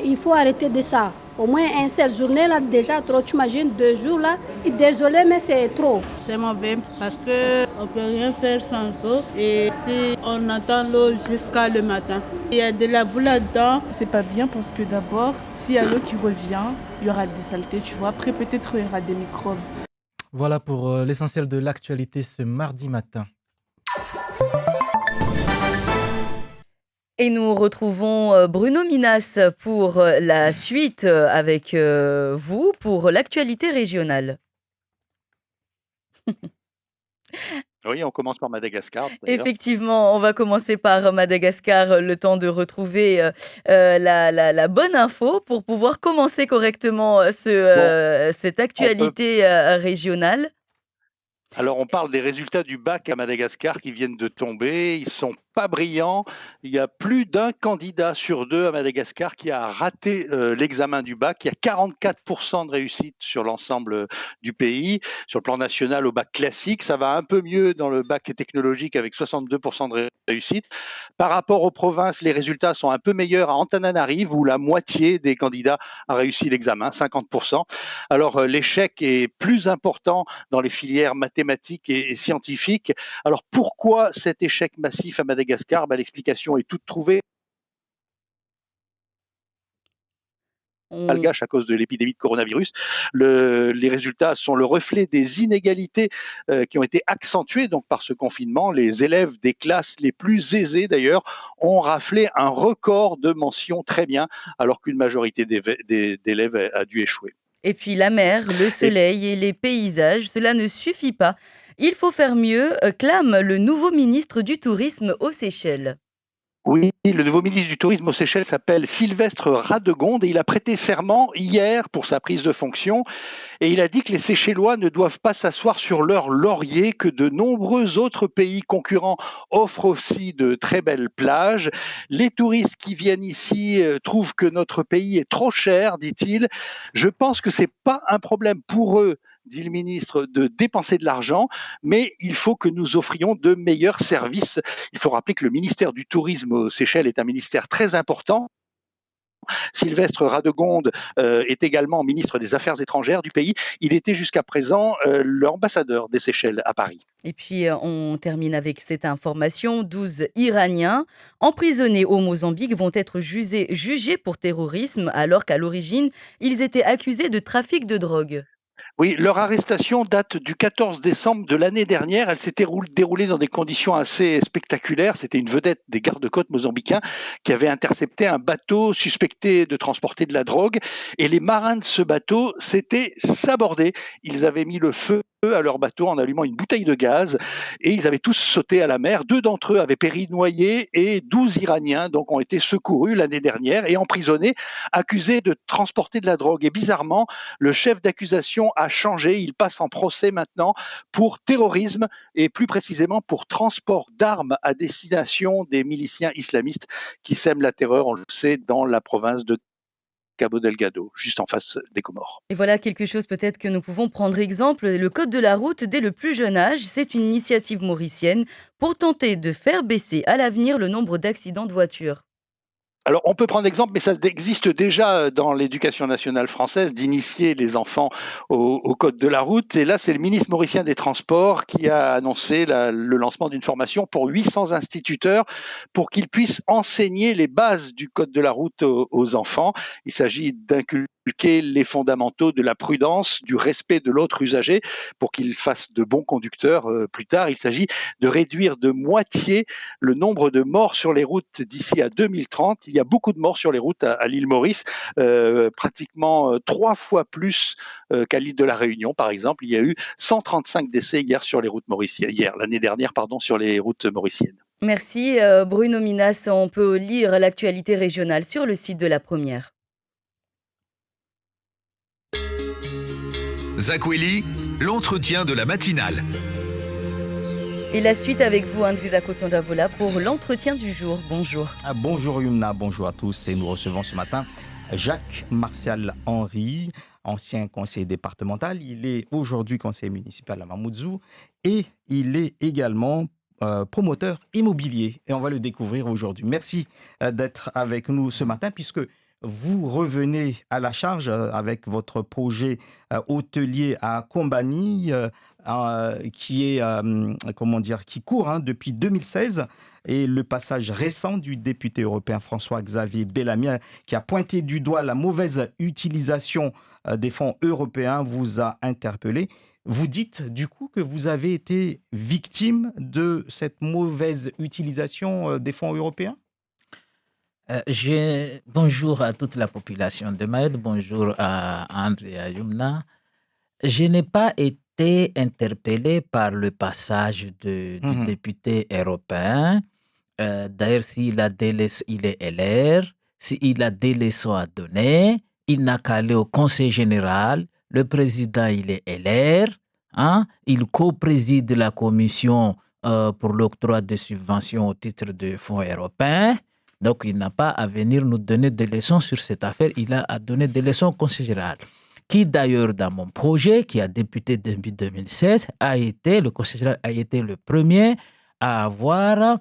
il faut arrêter de ça. Au moins une seule journée, là, déjà trop, tu imagines, 2 jours, là. Désolé, mais c'est trop. C'est mauvais parce qu'on ne peut rien faire sans eau. Et si on attend l'eau jusqu'à le matin, il y a de la boue là-dedans. C'est pas bien parce que d'abord, s'il y a l'eau qui revient, il y aura des saletés, tu vois. Après, peut-être, il y aura des microbes. Voilà pour l'essentiel de l'actualité ce mardi matin. Et nous retrouvons Bruno Minas pour la suite avec vous pour l'actualité régionale. Oui, on commence par Madagascar. D'ailleurs. Effectivement, on va commencer par Madagascar, le temps de retrouver la bonne info pour pouvoir commencer correctement cette actualité régionale. Alors, on parle des résultats du bac à Madagascar qui viennent de tomber. Ils sont pas brillants. Il y a plus d'un candidat sur 2 à Madagascar qui a raté l'examen du bac. Il y a 44% de réussite sur l'ensemble du pays. Sur le plan national, au bac classique, ça va un peu mieux dans le bac technologique avec 62% de réussite. Par rapport aux provinces, les résultats sont un peu meilleurs à Antananarive où la moitié des candidats a réussi l'examen, 50%. Alors, l'échec est plus important dans les filières mathématiques et scientifiques. Alors, pourquoi cet échec massif à Madagascar? L'explication est toute trouvée. Malgache à cause de l'épidémie de coronavirus. Les résultats sont le reflet des inégalités qui ont été accentuées donc, par ce confinement. Les élèves des classes les plus aisées d'ailleurs ont raflé un record de mentions très bien alors qu'une majorité d'élèves a dû échouer. Et puis la mer, le soleil et les paysages, cela ne suffit pas. Il faut faire mieux, clame le nouveau ministre du Tourisme aux Seychelles. Oui, le nouveau ministre du Tourisme aux Seychelles s'appelle Sylvestre Radegonde et il a prêté serment hier pour sa prise de fonction. Et il a dit que les Seychellois ne doivent pas s'asseoir sur leur laurier, que de nombreux autres pays concurrents offrent aussi de très belles plages. Les touristes qui viennent ici trouvent que notre pays est trop cher, dit-il. Je pense que ce n'est pas un problème pour eux, dit le ministre, de dépenser de l'argent, mais il faut que nous offrions de meilleurs services. Il faut rappeler que le ministère du Tourisme aux Seychelles est un ministère très important. Sylvestre Radegonde est également ministre des Affaires étrangères du pays. Il était jusqu'à présent l'ambassadeur des Seychelles à Paris. Et puis, on termine avec cette information. 12 Iraniens emprisonnés au Mozambique vont être jugés pour terrorisme, alors qu'à l'origine, ils étaient accusés de trafic de drogue. Oui, leur arrestation date du 14 décembre de l'année dernière. Elle s'était déroulée dans des conditions assez spectaculaires. C'était une vedette des gardes-côtes mozambicains qui avait intercepté un bateau suspecté de transporter de la drogue. Et les marins de ce bateau s'étaient sabordés. Ils avaient mis le feu à leur bateau en allumant une bouteille de gaz et ils avaient tous sauté à la mer. 2 d'entre eux avaient péri noyés et 12 Iraniens donc ont été secourus l'année dernière et emprisonnés, accusés de transporter de la drogue. Et bizarrement, le chef d'accusation a changé. Il passe en procès maintenant pour terrorisme et plus précisément pour transport d'armes à destination des miliciens islamistes qui sèment la terreur, on le sait, dans la province de Cabo Delgado, juste en face des Comores. Et voilà quelque chose peut-être que nous pouvons prendre exemple, le code de la route dès le plus jeune âge. C'est une initiative mauricienne pour tenter de faire baisser à l'avenir le nombre d'accidents de voiture. Alors, on peut prendre exemple, mais ça existe déjà dans l'éducation nationale française, d'initier les enfants au code de la route. Et là, c'est le ministre mauricien des Transports qui a annoncé le lancement d'une formation pour 800 instituteurs pour qu'ils puissent enseigner les bases du code de la route aux enfants. Il s'agit d'inculquer les fondamentaux de la prudence, du respect de l'autre usager pour qu'ils fassent de bons conducteurs plus tard. Il s'agit de réduire de moitié le nombre de morts sur les routes d'ici à 2030. Il y a beaucoup de morts sur les routes à l'île Maurice, pratiquement 3 fois plus qu'à l'île de la Réunion, par exemple. Il y a eu 135 décès l'année dernière, sur les routes mauriciennes. Merci Bruno Minas. On peut lire l'actualité régionale sur le site de La Première. Zakweli, l'entretien de la matinale. Et la suite avec vous, Andrila Kotondavola, pour l'entretien du jour. Bonjour. Bonjour Yumna, bonjour à tous. Et nous recevons ce matin Jacques Martial Henry, ancien conseiller départemental. Il est aujourd'hui conseiller municipal à Mamoudzou et il est également promoteur immobilier. Et on va le découvrir aujourd'hui. Merci d'être avec nous ce matin puisque vous revenez à la charge avec votre projet hôtelier à Combani qui court depuis 2016 et le passage récent du député européen François-Xavier Bellamy qui a pointé du doigt la mauvaise utilisation des fonds européens vous a interpellé. Vous dites du coup que vous avez été victime de cette mauvaise utilisation des fonds européens ? Bonjour à toute la population de Mayotte, bonjour à André et à Yumna. Je n'ai pas été interpellé par le passage du député européen. D'ailleurs, il est LR, s'il a des leçons à donner, il n'a qu'à aller au Conseil général. Le président, il est LR. Il co-préside la commission pour l'octroi de subventions au titre de fonds européens. Donc, il n'a pas à venir nous donner des leçons sur cette affaire. Il a à donner des leçons au Conseil général. Qui d'ailleurs, dans mon projet, qui a débuté depuis 2016, le Conseil général a été le premier à avoir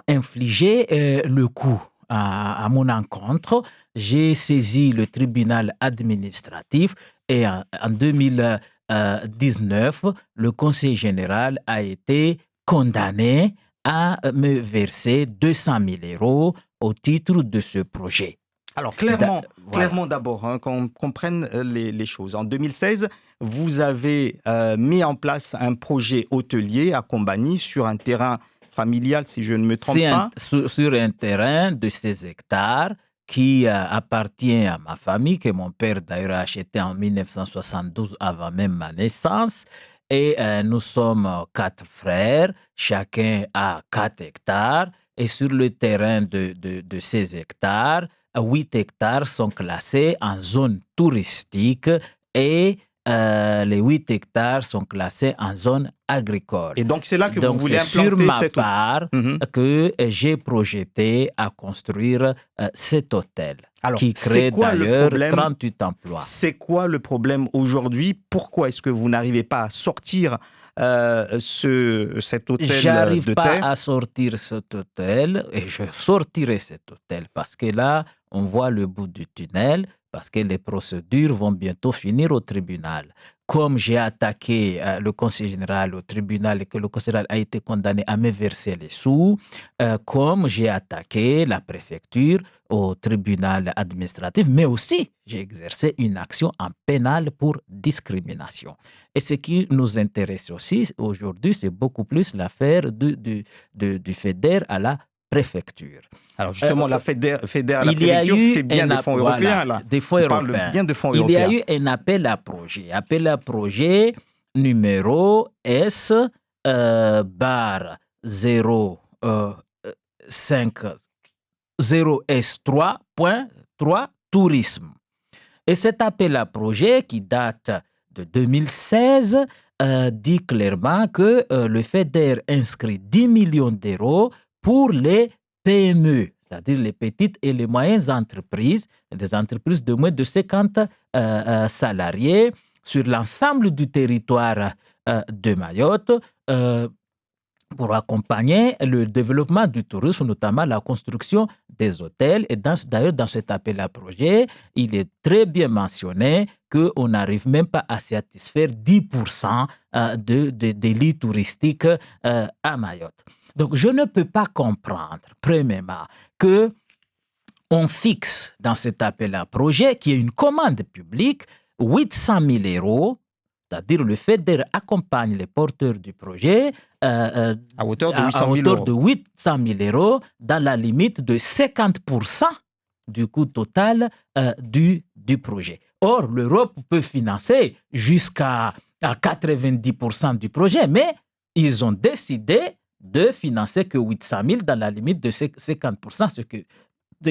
infligé le coup à mon encontre. J'ai saisi le tribunal administratif et en 2019, le Conseil général a été condamné à me verser 200 000 € au titre de ce projet. Alors, clairement d'abord, qu'on comprenne les choses. En 2016, vous avez mis en place un projet hôtelier à Combani sur un terrain familial, si je ne me trompe pas. Sur un terrain de 16 hectares qui appartient à ma famille, que mon père d'ailleurs a acheté en 1972 avant même ma naissance. Et nous sommes 4 frères, chacun a 4 hectares. Et sur le terrain de 16 hectares, 8 hectares sont classés en zone touristique et les 8 hectares sont classés en zone agricole. Et donc, c'est là que vous voulez implanter sur ma part que j'ai projeté à construire cet hôtel. Alors, qui crée d'ailleurs 38 emplois. C'est quoi le problème aujourd'hui? Pourquoi est-ce que vous n'arrivez pas à sortir cet hôtel de terre? J'arrive pas à sortir cet hôtel et je sortirai cet hôtel parce que là, on voit le bout du tunnel parce que les procédures vont bientôt finir au tribunal. comme j'ai attaqué le conseil général au tribunal et que le conseil général a été condamné à me verser les sous, comme j'ai attaqué la préfecture au tribunal administratif, mais aussi j'ai exercé une action en pénal pour discrimination. Et ce qui nous intéresse aussi aujourd'hui, c'est beaucoup plus l'affaire du FEDER à la préfecture. Alors justement, la FEDER à la préfecture, c'est bien des fonds européens. Là. Des fonds européens. On parle bien de fonds européens. Il y a eu un appel à projet numéro S bar 0S3.3 tourisme. Et cet appel à projet qui date de 2016 dit clairement que le FEDER inscrit 10 millions d'euros pour les PME, c'est-à-dire les petites et les moyennes entreprises, des entreprises de moins de 50 salariés sur l'ensemble du territoire de Mayotte pour accompagner le développement du tourisme, notamment la construction des hôtels. Et d'ailleurs, dans cet appel à projet, il est très bien mentionné qu'on n'arrive même pas à satisfaire 10% des lits touristiques à Mayotte. Donc, je ne peux pas comprendre, premièrement, qu'on fixe dans cet appel à projet, qui est une commande publique, 800 000 euros, c'est-à-dire le FEDER accompagne les porteurs du projet à hauteur de 800 000 euros dans la limite de 50% du coût total du projet. Or, l'Europe peut financer jusqu'à 90% du projet, mais ils ont décidé de financer que 800 000 dans la limite de 50%, ce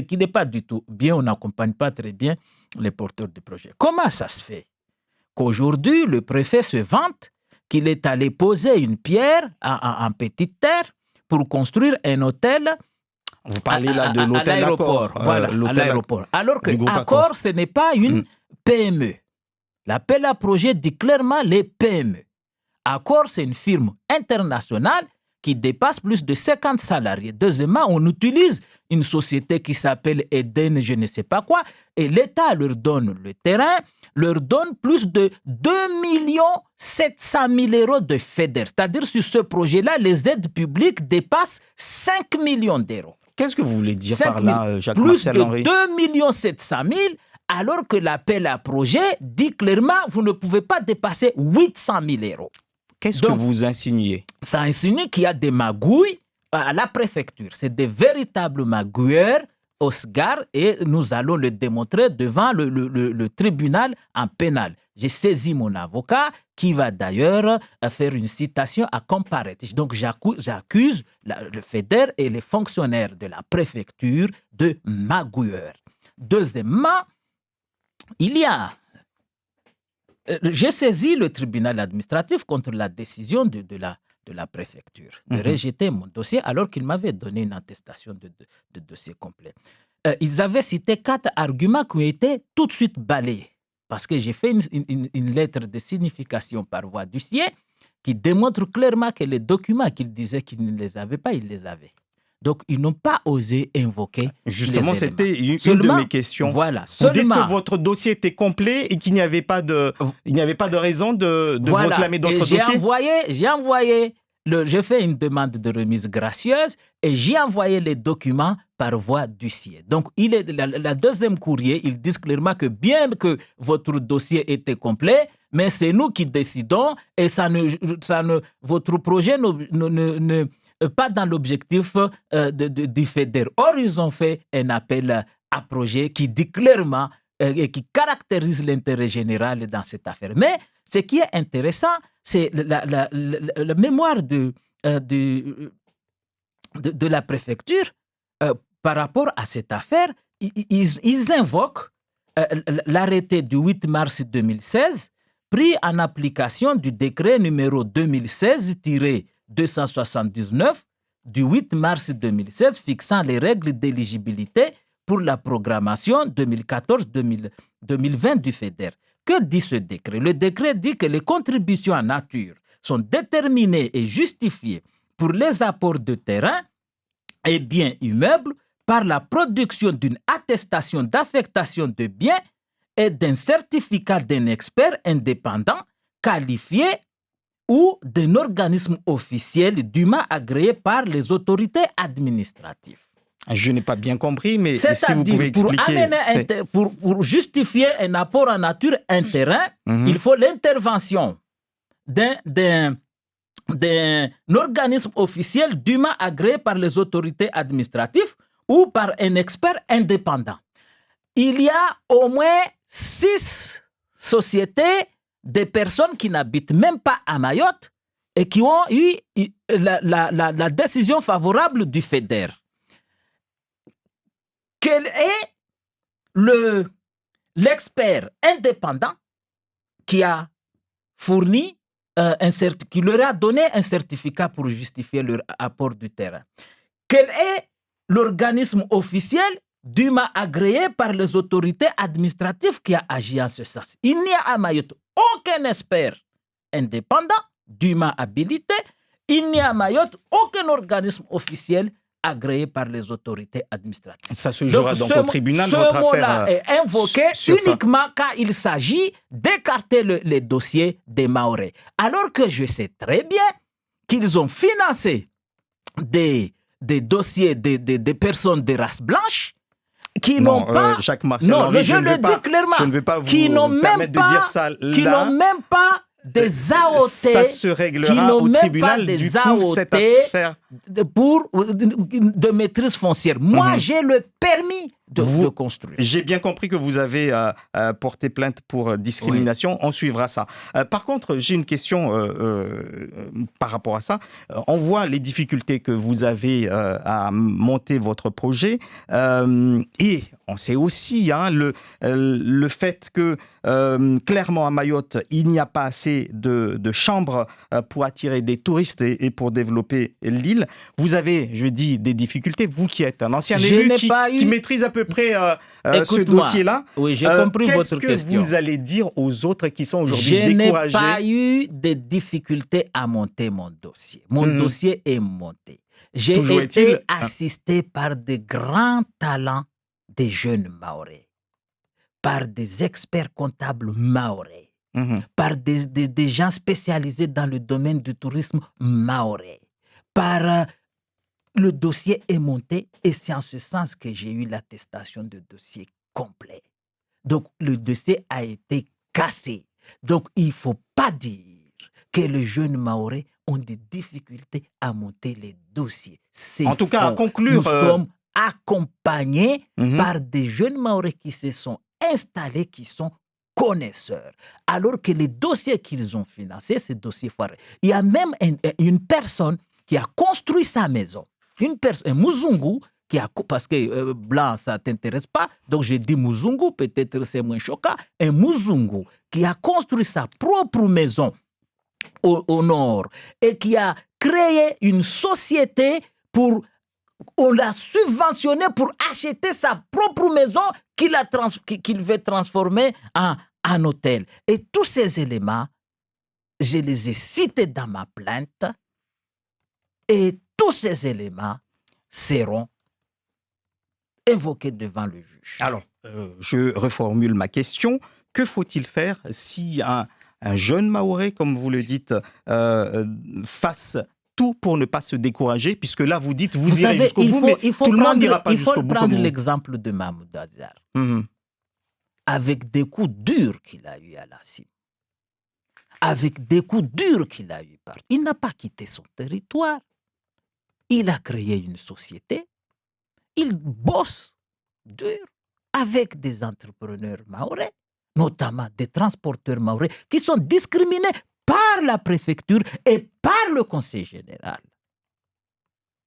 qui n'est pas du tout bien. On n'accompagne pas très bien les porteurs du projet. Comment ça se fait qu'aujourd'hui, le préfet se vante qu'il est allé poser une pierre en petite terre pour construire un hôtel? Vous parlez là de l'hôtel Accor. Voilà, à l'aéroport. Alors que Accor, ce n'est pas une PME. L'appel à projet dit clairement les PME. Accor, c'est une firme internationale qui dépasse plus de 50 salariés. Deuxièmement, on utilise une société qui s'appelle Eden, je ne sais pas quoi, et l'État leur donne le terrain, leur donne plus de 2 700 000 euros de FEDER. C'est-à-dire, sur ce projet-là, les aides publiques dépassent 5 millions d'euros. Qu'est-ce que vous voulez dire par là, Jacques-Martial Henry? Plus de 2 700 000, alors que l'appel à projet dit clairement, vous ne pouvez pas dépasser 800 000 euros. Qu'est-ce que vous insinuez? Ça insinue qu'il y a des magouilles à la préfecture. C'est des véritables magouilleurs au SGAR et nous allons le démontrer devant le tribunal en pénal. J'ai saisi mon avocat qui va d'ailleurs faire une citation à comparaître. Donc j'accuse le FEDER et les fonctionnaires de la préfecture de magouilleurs. Deuxièmement, j'ai saisi le tribunal administratif contre la décision de la préfecture de rejeter mon dossier alors qu'il m'avait donné une attestation de dossier complet. Ils avaient cité 4 arguments qui ont été tout de suite balayés parce que j'ai fait une lettre de signification par voie d'huissier qui démontre clairement que les documents qu'ils disaient qu'ils ne les avaient pas, ils les avaient. Donc, ils n'ont pas osé invoquer. Justement, c'était une de mes questions. Voilà. Vous dites que votre dossier était complet et qu'il n'y avait pas de raison de vous réclamer d'autres dossiers. J'ai fait une demande de remise gracieuse et j'ai envoyé les documents par voie d'huissier. Donc, la deuxième courrier, ils disent clairement que bien que votre dossier était complet, mais c'est nous qui décidons et votre projet ne pas dans l'objectif du FEDER. Or, ils ont fait un appel à projet qui dit clairement et qui caractérise l'intérêt général dans cette affaire. Mais ce qui est intéressant, c'est la mémoire de la préfecture par rapport à cette affaire. Ils invoquent l'arrêté du 8 mars 2016 pris en application du décret numéro 2016-279 du 8 mars 2016 fixant les règles d'éligibilité pour la programmation 2014-2020 du FEDER. Que dit ce décret? Le décret dit que les contributions en nature sont déterminées et justifiées pour les apports de terrain et biens immeubles par la production d'une attestation d'affectation de biens et d'un certificat d'un expert indépendant qualifié ou d'un organisme officiel dûment agréé par les autorités administratives. Je n'ai pas bien compris, mais si vous pouvez expliquer. Pour justifier un apport en nature un terrain, il faut l'intervention d'un organisme officiel dûment agréé par les autorités administratives ou par un expert indépendant. Il y a au moins 6 sociétés de personnes qui n'habitent même pas à Mayotte et qui ont eu la décision favorable du FEDER. Quel est l'expert indépendant qui a fourni qui leur a donné un certificat pour justifier leur apport du terrain? Quel est l'organisme officiel dûment agréé par les autorités administratives qui a agi en ce sens? Il n'y a à Mayotte aucun expert indépendant dûment habilité. Il n'y a à Mayotte aucun organisme officiel agréé par les autorités administratives. Ça se jouera donc au tribunal, votre affaire. Ce mot-là est invoqué uniquement quand il s'agit d'écarter les dossiers des Mahorais. Alors que je sais très bien qu'ils ont financé des dossiers des personnes de race blanche qui n'ont pas... Jacques Martial Henry, je le dis clairement. Je ne veux pas vous permettre de dire ça là. Qui n'ont même pas des AOT, ça se réglera au tribunal du coup, cette affaire de maîtrise foncière. Moi, j'ai le permis de construire. J'ai bien compris que vous avez porté plainte pour discrimination. Oui. On suivra ça. Par contre, j'ai une question par rapport à ça. On voit les difficultés que vous avez à monter votre projet et on sait aussi le fait que clairement à Mayotte, il n'y a pas assez de chambres pour attirer des touristes et pour développer l'île. Vous avez, je dis, des difficultés. Vous qui êtes un ancien élu qui maîtrise à peu près ce dossier-là. Oui, j'ai compris votre question. Qu'est-ce que vous allez dire aux autres qui sont aujourd'hui découragés? Je n'ai pas eu de difficultés à monter mon dossier. Mon dossier est monté. J'ai été assisté par de grands talents des jeunes Mahorais, par des experts comptables Mahorais, par des gens spécialisés dans le domaine du tourisme Mahorais, par... Le dossier est monté et c'est en ce sens que j'ai eu l'attestation de dossier complet. Donc, le dossier a été cassé. Donc, il ne faut pas dire que les jeunes Mahorais ont des difficultés à monter les dossiers. C'est en tout cas, à conclure... Nous sommes accompagnés par des jeunes Mahorais qui se sont installés, qui sont connaisseurs. Alors que les dossiers qu'ils ont financés, ces dossiers foirés. Il y a même une personne qui a construit sa maison. Un Muzungu qui a, parce que blanc ça t'intéresse pas, donc j'ai dit Muzungu, peut-être c'est moins choquant. Un Muzungu qui a construit sa propre maison au nord et qui a créé une société on l'a subventionné pour acheter sa propre maison qu'il veut transformer en hôtel. Et tous ces éléments, je les ai cités dans ma plainte et tous ces éléments seront invoqués devant le juge. Alors, je reformule ma question. Que faut-il faire si un jeune Mahorais, comme vous le dites, fasse tout pour ne pas se décourager, puisque là, vous dites, vous irez jusqu'au bout, mais tout le monde n'ira pas jusqu'au bout. Il faut prendre l'exemple de Mahmoud Azzar, avec des coups durs qu'il a eu à la cime, avec des coups durs qu'il a eu partout. Il n'a pas quitté son territoire. Il a créé une société. Il bosse dur avec des entrepreneurs mahorais, notamment des transporteurs mahorais, qui sont discriminés par la préfecture et par le conseil général.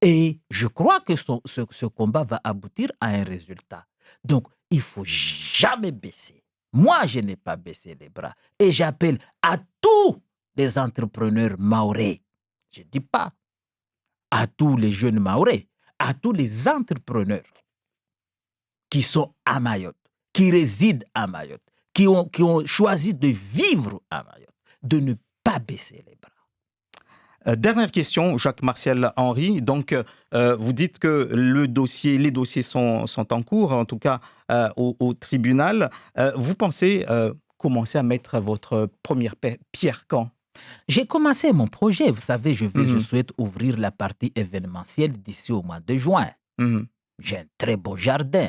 Et je crois que ce combat va aboutir à un résultat. Donc, il ne faut jamais baisser. Moi, je n'ai pas baissé les bras. Et j'appelle à tous les entrepreneurs mahorais. Je ne dis pas à tous les jeunes Mahorais, à tous les entrepreneurs qui sont à Mayotte, qui résident à Mayotte, qui ont choisi de vivre à Mayotte, de ne pas baisser les bras. Dernière question, Jacques Martial Henry. Donc, vous dites que les dossiers sont en cours, en tout cas au tribunal. Vous pensez commencé à mettre votre première pierre quand? J'ai commencé mon projet. Vous savez, je souhaite ouvrir la partie événementielle d'ici au mois de juin. J'ai un très beau jardin.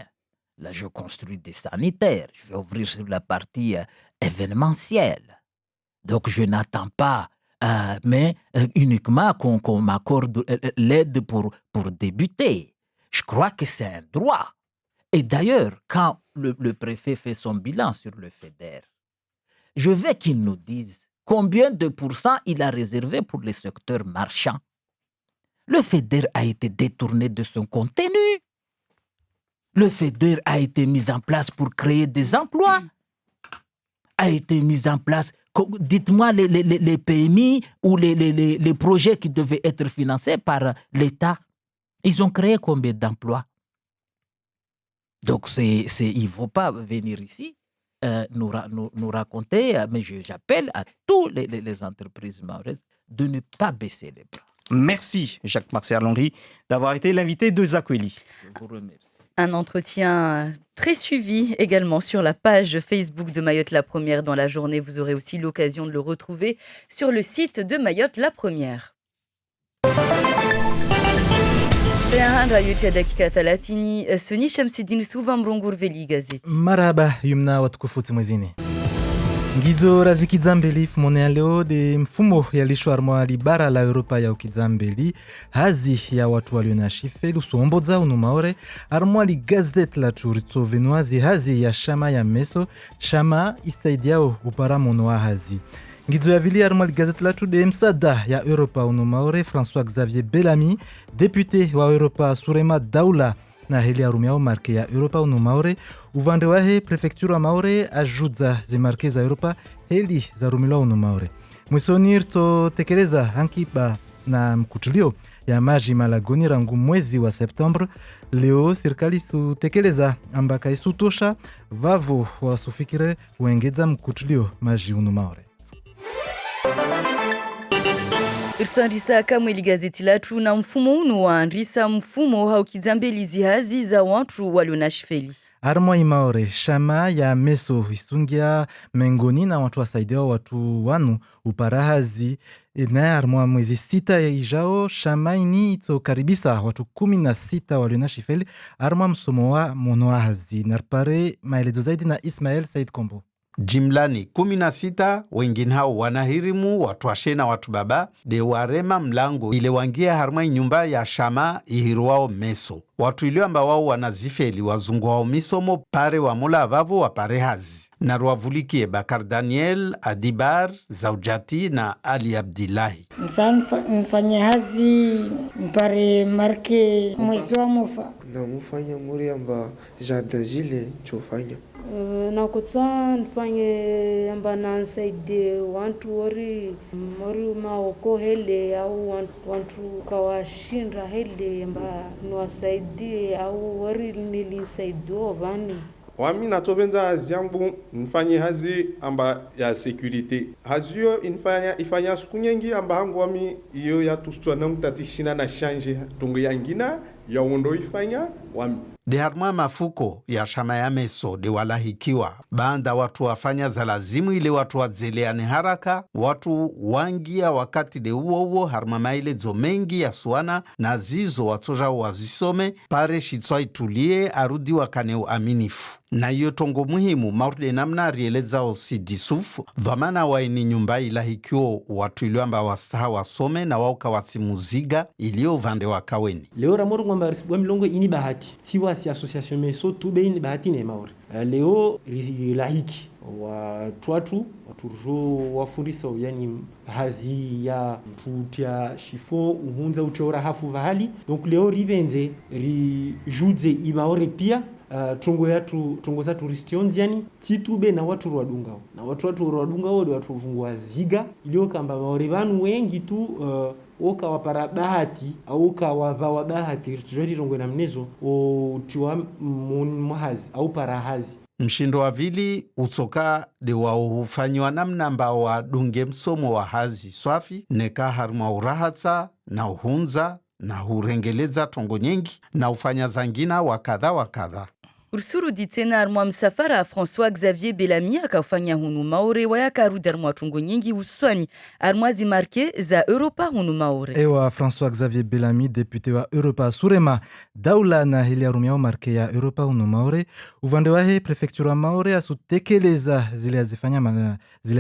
Là, je construis des sanitaires. Je vais ouvrir sur la partie événementielle. Donc, je n'attends pas, mais uniquement qu'on m'accorde l'aide pour débuter. Je crois que c'est un droit. Et d'ailleurs, quand le préfet fait son bilan sur le FEDER, je veux qu'il nous dise combien de pourcents il a réservé pour les secteurs marchands. Le FEDER a été détourné de son contenu. Le FEDER a été mis en place pour créer des emplois. A été mis en place, dites-moi, les PMI ou les projets qui devaient être financés par l'État. Ils ont créé combien d'emplois? Donc, il ne faut pas venir ici nous raconter, mais j'appelle à tous les entreprises maoraises de ne pas baisser les bras. Merci Jacques-Martial Henry d'avoir été l'invité de Zakweli. Je vous remercie. Un entretien très suivi également sur la page Facebook de Mayotte la Première dans la journée. Vous aurez aussi l'occasion de le retrouver sur le site de Mayotte la Première. Soni Shamsidin Souvambrongor Veli Gazeti. Maraba yumna watukufu mwezini. Ngizo razikizambeli fumonea leo de mfumo yalishwarmwa libara la Europa ya ukizambeli hazi ya watu waliona shife lusomboza unumaore armwa li gazete la churito venuazi hazi ya shama ya meso shama isaidiao upara monoa hazi. Ngizo ya vili armwa li gazete la de msada ya Europa unumaore François Xavier Bellamy député wa Europa Surema Daula na heli arumiao marke ya Europa unu Maore uvande wahe prefecture wa Maore ajuda zimarke za Europa heli za rumilwa unu Maore mwisonir to tekeleza hankiba na mkutulio ya maji malagoni rangu mwezi wa Septembre leo serikali su tekeleza ambaka isutosha vavo wasufikire uengeza mkutulio maji unu Maore. Irsoandisa kamweli gazeti latu na mfumo unu waandisa mfumo haukizambeli zihazi za watu walionashifeli. Armwa imaore shama ya meso isungia mengoni na watu wasaidia watu wanu uparahazi na armwa mwezi 6 ya ijao shama ini ito karibisa watu 16 walionashifeli armwa msomo wa monoahazi narpare maelezo zaidi na Ismael Said Kombo. Jimlani 16 wengine hao wanahirimu watu ashe na watu baba de warema mlango ile wangia harma nyumba ya shama ihiruwao meso watu ilio amba wao wanazifeli wazungu wao misomo pare wa mula avavu wa pare hazi na ruavulikie Bakar Daniel, Adibar, Zaujati na Ali Abdillahi. Mfanya hazi mpare marke mwezi wa mufa na mufanya muri amba jardin zile chofanya na kutsa nifanye amba nansaide wantu wori maoko hele au wantu kawashinda hele amba niwasaidie au wori nilisaidio vani. Wami natovenza hazi yangu nifanye hazi amba ya security. Hazi yo ifanya siku nyingi amba hangu wami iyo ya tustua na mtatishina na shanje tungu yangina ya undo ifanya wami. De harma mafuko ya shama ya meso de walahikiwa baanda watu wafanya za lazimu ile watu wadzeleane haraka watu wangia wakati de uo harma maelezo mengi ya suana na zizo watoja wazisome pare shitswa itulie arudi wakaneo aminifu na iyo tongo muhimu maurde namna arieleza osidisufu dhamana waini nyumba ilahikio watu iliwamba wastaha wasome na wauka watimuziga ilio vande wakaweni leo ramoru kwamba milongo ini bahati siwa si association meso tube ini bahati ne maori leo lahiki watu wafundisa yani hazi ya tutia shifo uhunza uteora hafu vahali donc leo rivenze rijuze imaore pia tungo za turistionziani titube na watu rwadungao na watu rwadungao ndio watu vungwa ziga ilio kamba maore vanu wengi tu oka wapara bahati au kawa bahati tujari rongo na mnezo o tiwa mwahazi au parahazi mshindo wa vili utoka de wahufanywa namna ambao wadunge msomo wa hazi swafi neka harma urahatsa na uhunza na hurengeleza tongo nyingi na ufanya zangina wakadha Ursurudi tena armwa msafara François Xavier Bellamy akafanya hunu maore wayakarudi armwa tungo nyingi hususani armwa zimarke za Europa hunu maore. Ewa François Xavier Bellamy depute wa Europa surema daula na hili arumia marke ya Europa hunu maore uvande wahe prefectura maore asutekeleza zile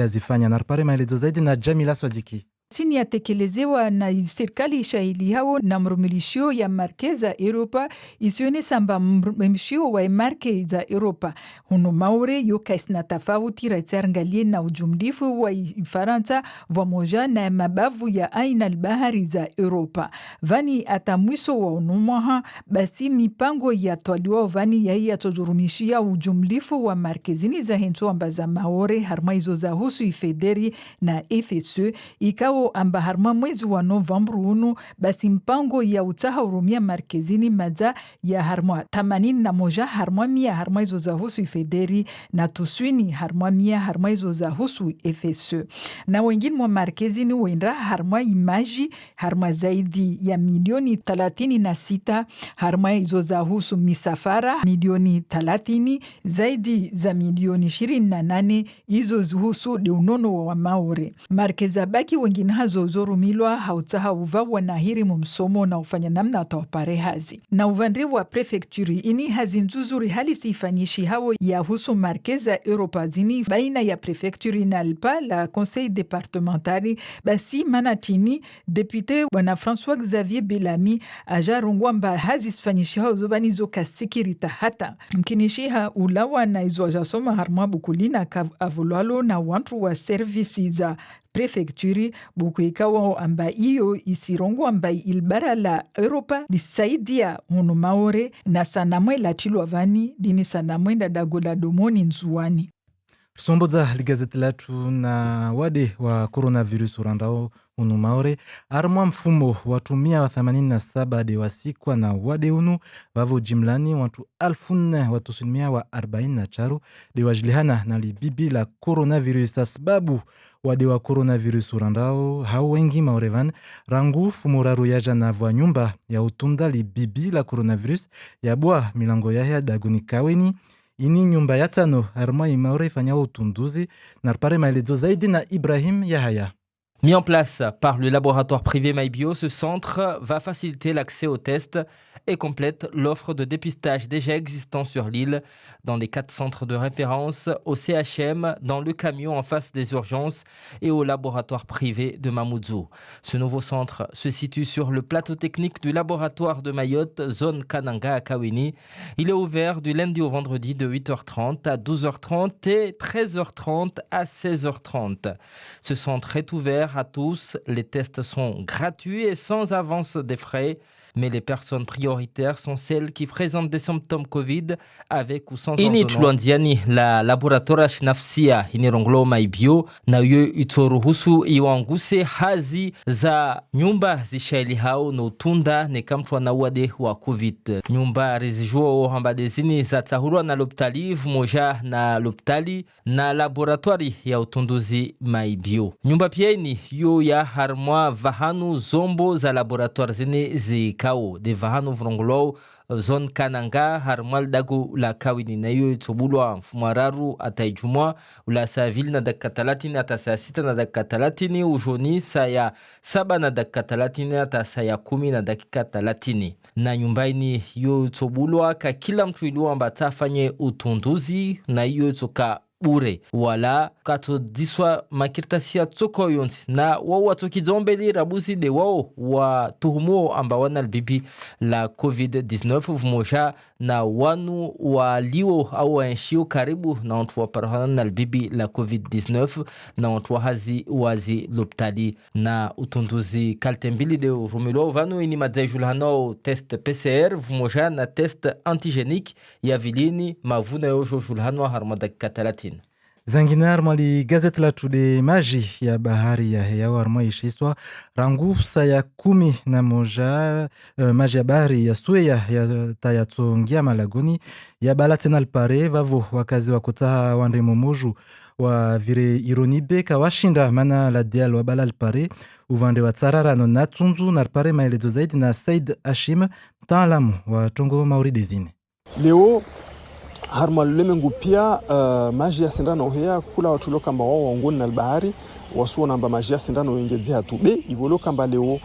azifanya narpare maelezo zaidi na Jamila Swadiki. Sini yatekelezewa na serikali shahili hao na mrumilishio ya marke za Europa isione samba mrumilishio wa marke za Europa huno maure yoka isna tafauti raitsarangalie na ujumlifu wa Faransa vamoja na mabavu ya aina albahari za Europa vani atamwiso wa unumaha basi mipango ya twaliwa vani ya hii atojurumishia ujumlifu wa marke zini za henso ambaza maore harma izo za husu ifederi na FSE ikawo amba harma mwezi wa Novembru hunu basi mpango ya utaha urumia markezini maza ya harma 81 harma mia harma izo za husu ifederi na tuswini harma mia harma izo za husu FSE na wengine mwa markezini wenda harma imaji harma zaidi ya milioni 36 harma izo za husu misafara milioni 30 zaidi za milioni 28 izo zuhusu deunono wa maore markeza baki wengine hazo zorumilwa hautaha uva wanahiri mumsomo na ufanya namna atawapare hazi. Na uvandri wa prefecture ini hazi nzuzuri hali siifanyishi hawo ya husu markeza Europa zini baina ya prefecture na alpa la conseil departementali basi manatini depute wana François Xavier Bellamy ajarungwa mba hazi sifanyishi hao zobani zoka sikirita hata mkinishi ha ulawa na izo ajasoma harma bukulina avulwalo na wantu wa servisi za prefecture buku ikawa amba iyo isirongo amba ilbara la Europa lisaidia hunu maore na sanamwe la chilwa vani dini sanamwe dagola domoni nzuwani. Somboza ligazeti latu na wade wa coronavirus urandao hunu maore armwa mfumo watumia wa 87 de wasikwa na wade hunu wavo jimlani watu 1440 de wajilihana na libibi la coronavirus sababu wade wa coronavirus urandao hao wengi maorevan rangu fumuraru yaja na vwa nyumba ya utunda libibi la coronavirus ya bua milango ya dagoni kaweni ini nyumba ya tano harma imaore fanya utunduzi na pare maelezo zaidi na Ibrahim Yahaya. Mis en place par le laboratoire privé MyBio, ce centre va faciliter l'accès aux tests et complète l'offre de dépistage déjà existant sur l'île dans les 4 centres de référence, au CHM, dans le camion en face des urgences et au laboratoire privé de Mamoudzou. Ce nouveau centre se situe sur le plateau technique du laboratoire de Mayotte, zone Kananga à Kaweni. Il est ouvert du lundi au vendredi de 8h30 à 12h30 et 13h30 à 16h30. Ce centre est ouvert à tous, les tests sont gratuits et sans avance des frais. Mais les personnes prioritaires sont celles qui présentent des symptômes Covid avec ou sans ordonnance. Ini tulandiani la laboratoire shinafsia inironglo MyBio na yo itoruhusu iwanguse hazi za nyumba zishaili hao no tunda ne kamtwa na wade wa Covid. Nyumba rizijuo hamba dezini za tahurwa na loptali moja na loptali na laboratoire ya utunduzi MyBio. Nyumba pia ni yo ya harmwa vahanu zombo za laboratoire zine zikao de vahanu vronglo zone Kananga harmal dago la kawini na yo tobulwa mfumararu ataijumwa ula savile na dakatalatini ata saa 6 na dakatalatini ujoni saya 7 na dakatalatini ata saya 10 na dakika 30 na nyumbaini yo tobulwa ka kila mtu iliwa ambata afanye utunduzi na yo toka bure wala kato diswa makirtasia tsoko yonti na wawa toki zombeli rabusi de wao wa tuhumo amba wana bibi la COVID-19 vumoja na wanu waliwo au waenshio karibu na ontuwa parahana na bibi la COVID-19 na ontuwa hazi wazi loptali na utunduzi kaltembili de rumilo vanu ini madzajulhano test PCR vumoja na test antigenique ya vilini mavuna yojo julhano harmadak katalati. Zangina armali gazeti la tude maji ya bahari ya hewa arma ishiswa rangu saya 11 maji ya bahari ya Sueya ya tayatongia malagoni ya balatenal pare vavo wakazi wa kutaha wandre momoju wa vire ironibe kawashinda mana la dial wa balal pare uvande wa tsararano na tunzu na pare maelezo zaidi na Said Hashim taalamu wa Tongo Mauri Dezine. Léo harma lemengu pia maji ya sindano hea kula watulo kamba wao wangoni na bahari wasuo namba maji ya sindano wengezi hatube ivolo kamba leo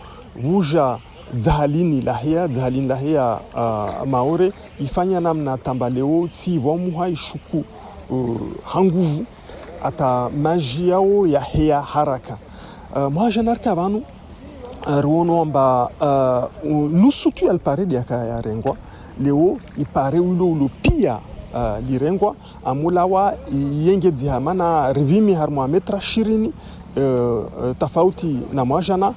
wuja zahalini lahia maore ifanya namna tamba leo ti wamuha ishuku hanguvu ata maji yao ya hea haraka mwaja narka vanu ruono amba nusu tu alparedi ya rengwa leo ipare ulo pia lirengwa amulawa yengedzi hamana rivimi harmwa metra shirini tofauti na mwajana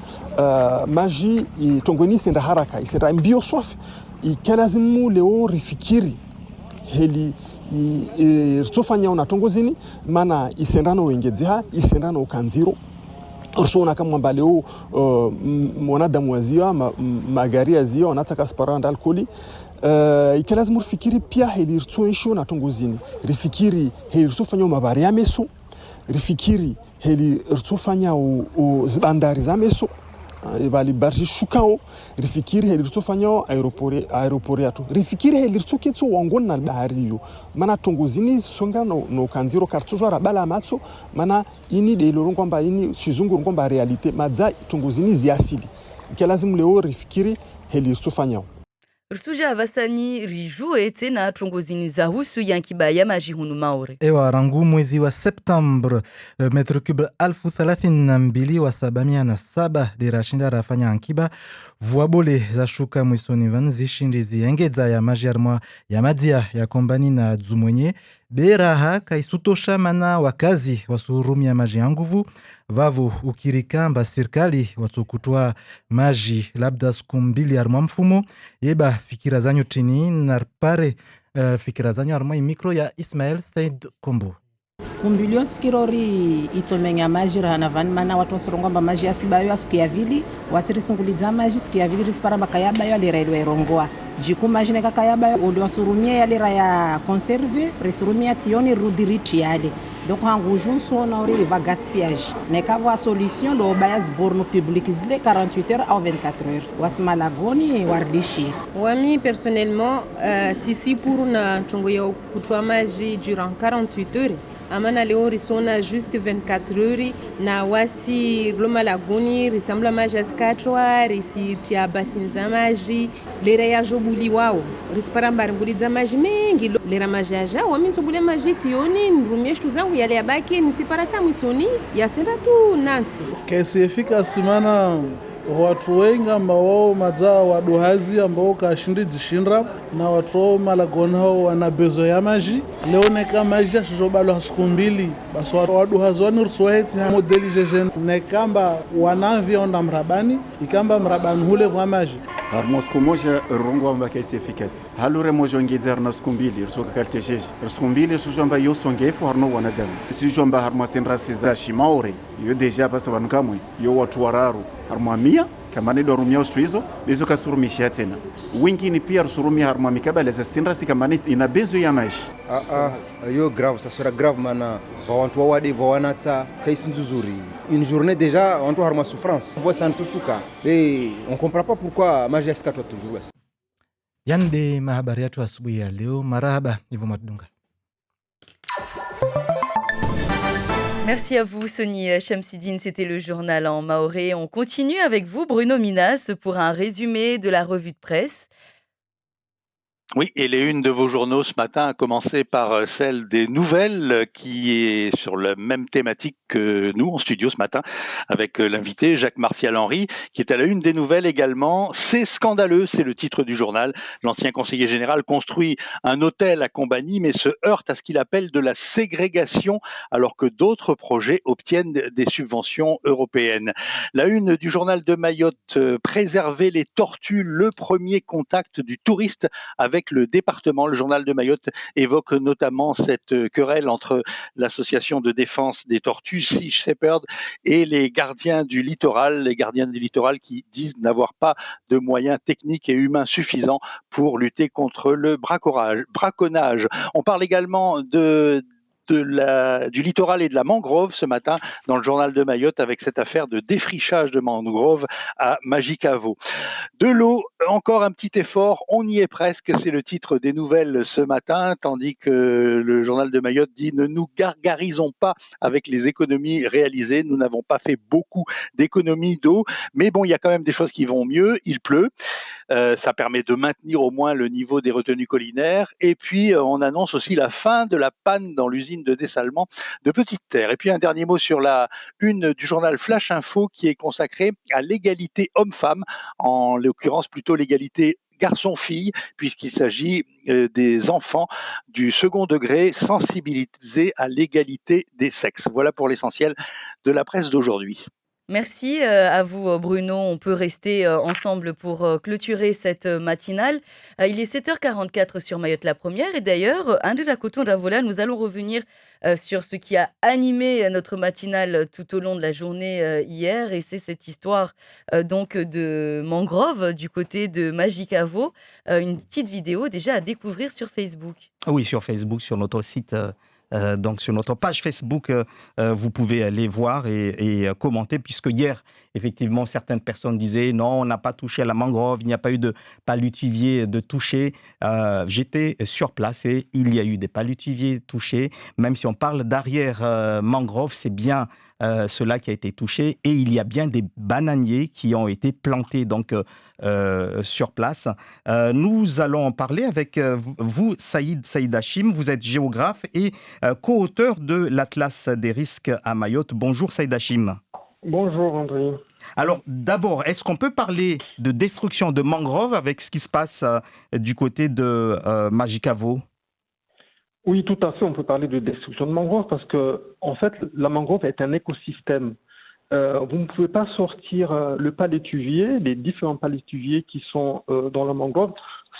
maji tongoni senda haraka isenda mbio swafi ikalazimu leo rifikiri heli rtofanya una tongozini mana isendano wengedziha isendano kanziro ursona kama mbaleo mwanadamu wazio magari yazio wanataka sparanda alkoli ikalazimu rifikiri pia heli rtsoensho na tongozini rifikiri heli rtofanya mabari ya meso rifikiri heli rtofanya bandari za meso bali barji shukao rifikiri heli rtofanya aeroporto rifikiri heli rtoketso wangona na bahari yo mana tongozini songa no kanziro kartujara bala matso mana ini de lorongo mba ini sizungu ngomba realite madza tongozini ziasili ikalazimu leo rifikiri heli rtofanya Rusuja Vasani rijue tena tongozini za husu yankibaya maji hunu maore. Ewa rangu mwezi wa September metro cube 32,707 lirashinda rafanya ankiba vuabole za shuka mwisoni van zishindizi engedza ya maji armwa ya madia ya kombani na dzumwenye beraha kaisutosha mana wakazi wasuhurumi ya maji ya nguvu vavu ukirikamba serikali watsokutwa maji labda siku mbili armwa mfumo yeba fikira zanyu tini narpare fikira zanyu armwa mikro ya Ismael Said Kombo. Siku mbili fikirori itomenya maji rana van mana watu wasorongomba maji asibayo asiku ya vili wasiri singuliza maji siku ya vili rispara makayaba yo alirailwa irongoa jiku maji neka kayaba yo uli wasurumia yalira ya conserve resurumia tioni rudirichi yale donc hangu junso na ori va gaspillage neka va solution lo bayas borno public zile 48 heures à 24 heures wasmalagoni wardishi wami personnellement tisi pour na chongo ya kutwa maji durant 48 heures amana leo risona juste 24 heures na wasi Loma Lagoni risambla maji askatwa risi tia basin za maji lera ya jobuli wao rispara mbarimbuli za maji mengi lera maji aja waminzo bule maji tioni nrumiestu zangu yale yabaki nisiparata mwisoni yasenda tu nansi kesi efika simana watu wengi ambao mazao waduhazi ambao kashindi zishinda na watu Malagoni hao wana bezo ya maji leo neka maji shobalo siku mbili basi waduhazi wanursoheti modeli jejen nekamba wanavyo onda mrabani ikamba mrabani hule vwa maji harmo siku moja rongo amba kesi efikasi halure moja ngedzar na siku mbili rsoka kaltejeje siku mbili sujamba yo songefu harno wanadamu sujamba harmo senrasi za shimaore yo deja basa vankamwe yo watu wararu harmamia kama ni dorumia ustrizo bezo kasurumisha tena wengine pia rusurumia harmami kabla za sinrasi kama ni ina bezo ya maji yo grave ça sera grave mana wantu wadi wanata kaisi nzuri une journée déjà wantu harma souffrance voit ça ntushuka et on comprend pas pourquoi maji askatwa toujours yande mahabari yetu asubuhi ya leo marahaba hivyo madunga. Merci à vous, Sony Chamsidine. C'était le journal en maoré. On continue avec vous, Bruno Minas, pour un résumé de la revue de presse. Oui, et les unes de vos journaux ce matin, à commencer par celle des nouvelles, qui est sur la même thématique que nous en studio ce matin, avec l'invité Jacques Martial Henry, qui est à la une des nouvelles également. C'est scandaleux, c'est le titre du journal. L'ancien conseiller général construit un hôtel à Combani, mais se heurte à ce qu'il appelle de la ségrégation, alors que d'autres projets obtiennent des subventions européennes. La une du journal de Mayotte, préserver les tortues, le premier contact du touriste avec le département. Le journal de Mayotte évoque notamment cette querelle entre l'association de défense des tortues, Sea Shepherd, et les gardiens du littoral qui disent n'avoir pas de moyens techniques et humains suffisants pour lutter contre le braconnage. On parle également du littoral et de la mangrove ce matin dans le journal de Mayotte avec cette affaire de défrichage de mangrove à Magicavo. De l'eau encore un petit effort, on y est presque, c'est le titre des nouvelles ce matin, tandis que le journal de Mayotte dit « Ne nous gargarisons pas avec les économies réalisées, nous n'avons pas fait beaucoup d'économies d'eau, mais bon, il y a quand même des choses qui vont mieux, il pleut, ça permet de maintenir au moins le niveau des retenues collinaires, et puis on annonce aussi la fin de la panne dans l'usine de dessalement de Petite Terre. Et puis un dernier mot sur la une du journal Flash Info qui est consacrée à l'égalité homme-femme, en l'occurrence plutôt l'égalité garçon-fille, puisqu'il s'agit des enfants du second degré sensibilisés à l'égalité des sexes. Voilà pour l'essentiel de la presse d'aujourd'hui. Merci à vous Bruno, on peut rester ensemble pour clôturer cette matinale. Il est 7h44 sur Mayotte la première et d'ailleurs, Andrea Coton-Ravola, nous allons revenir sur ce qui a animé notre matinale tout au long de la journée hier et c'est cette histoire donc de mangrove du côté de Magicavo, une petite vidéo déjà à découvrir sur Facebook. Oui, sur Facebook, sur notre site. Donc sur notre page Facebook, vous pouvez aller voir et commenter, puisque hier, effectivement, certaines personnes disaient non, on n'a pas touché à la mangrove, il n'y a pas eu de palutivier de touché. J'étais sur place et il y a eu des palutiviers touchés. Même si on parle d'arrière mangrove, c'est bien cela qui a été touché et il y a bien des bananiers qui ont été plantés donc sur place. Nous allons en parler avec vous, Saïd Hachim. Vous êtes géographe et co-auteur de l'Atlas des risques à Mayotte. Bonjour Saïd Hachim. Bonjour André. Alors d'abord, est-ce qu'on peut parler de destruction de mangroves avec ce qui se passe du côté de Magicavo ? Oui, tout à fait, on peut parler de destruction de mangrove parce que, en fait, la mangrove est un écosystème. Vous ne pouvez pas sortir le palétuvier, les différents palétuviers qui sont dans la mangrove,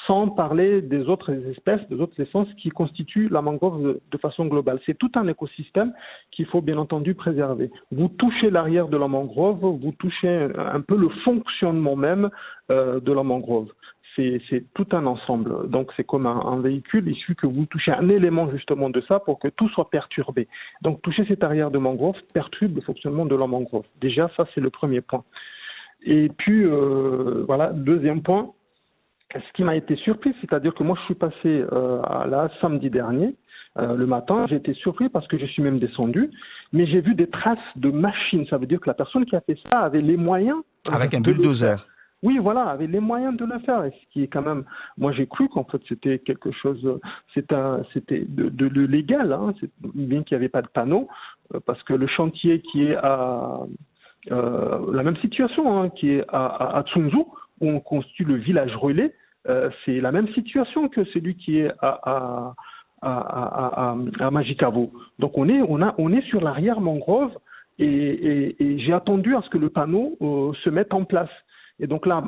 sans parler des autres espèces, des autres essences qui constituent la mangrove de façon globale. C'est tout un écosystème qu'il faut bien entendu préserver. Vous touchez l'arrière de la mangrove, vous touchez un peu le fonctionnement même de la mangrove. C'est tout un ensemble. Donc, c'est comme un véhicule. Il suffit que vous touchez un élément justement de ça pour que tout soit perturbé. Donc, toucher cette arrière de mangrove perturbe le fonctionnement de la mangrove. Déjà, ça, c'est le premier point. Et puis, voilà, deuxième point, ce qui m'a été surpris, c'est-à-dire que moi, je suis passé là samedi dernier, le matin, j'ai été surpris parce que je suis même descendu, mais j'ai vu des traces de machines. Ça veut dire que la personne qui a fait ça avait les moyens. Avec un bulldozer. Oui, voilà, avait les moyens de le faire. Et ce qui est quand même, moi j'ai cru qu'en fait c'était quelque chose, c'était de légal, hein, bien qu'il n'y avait pas de panneau, parce que le chantier qui est à la même situation, hein, qui est à Tsunzu, où on constitue le village relais, c'est la même situation que celui qui est à Magicavo. Donc on est sur l'arrière mangrove et j'ai attendu à ce que le panneau se mette en place. Et donc là,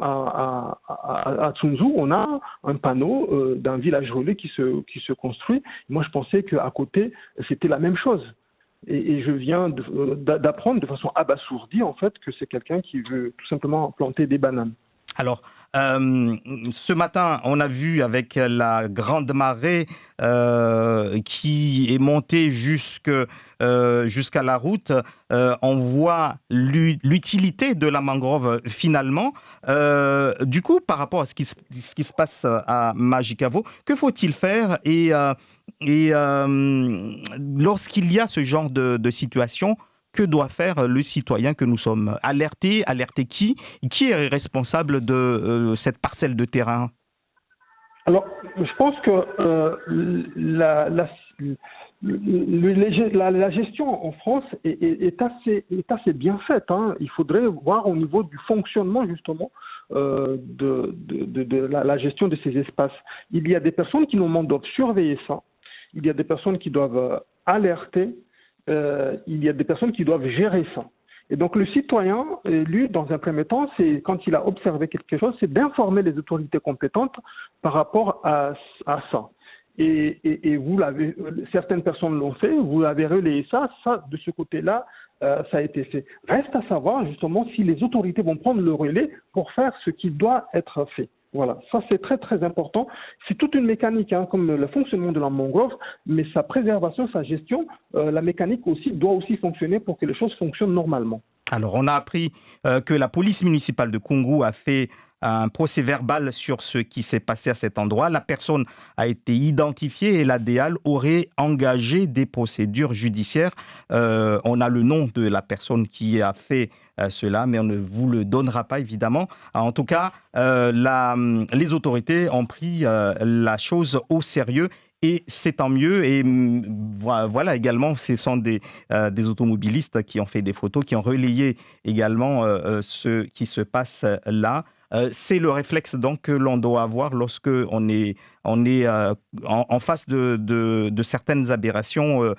à Tsunzu, on a un panneau d'un village relais qui se construit. Moi, je pensais qu'à côté, c'était la même chose. Et je viens d'apprendre de façon abasourdie, en fait, que c'est quelqu'un qui veut tout simplement planter des bananes. Alors, ce matin, on a vu avec la grande marée qui est montée jusqu'à la route, on voit l'utilité de la mangrove finalement. Du coup, par rapport à ce qui se passe à Magicavo, que faut-il faire et lorsqu'il y a ce genre de situation, que doit faire le citoyen que nous sommes? Alerter qui? Qui est responsable de cette parcelle de terrain? Alors, je pense que la gestion en France est assez bien faite. Hein. Il faudrait voir au niveau du fonctionnement justement de la gestion de ces espaces. Il y a des personnes qui normalement doivent surveiller ça. Il y a des personnes qui doivent alerter. Il y a des personnes qui doivent gérer ça. Et donc le citoyen, lui, dans un premier temps, c'est quand il a observé quelque chose, c'est d'informer les autorités compétentes par rapport à ça. Et vous l'avez, certaines personnes l'ont fait, vous avez relayé ça de ce côté-là, ça a été fait. Reste à savoir justement si les autorités vont prendre le relais pour faire ce qui doit être fait. Voilà, ça c'est très très important. C'est toute une mécanique, hein, comme le fonctionnement de la mangrove, mais sa préservation, sa gestion, la mécanique aussi doit aussi fonctionner pour que les choses fonctionnent normalement. Alors, on a appris que la police municipale de Koungou a fait un procès-verbal sur ce qui s'est passé à cet endroit. La personne a été identifiée et la DEAL aurait engagé des procédures judiciaires. On a le nom de la personne qui a fait cela, mais on ne vous le donnera pas évidemment. En tout cas, les autorités ont pris la chose au sérieux. Et c'est tant mieux. Et voilà, également, ce sont des automobilistes qui ont fait des photos, qui ont relayé également ce qui se passe là. C'est le réflexe donc que l'on doit avoir lorsque on est en face de certaines aberrations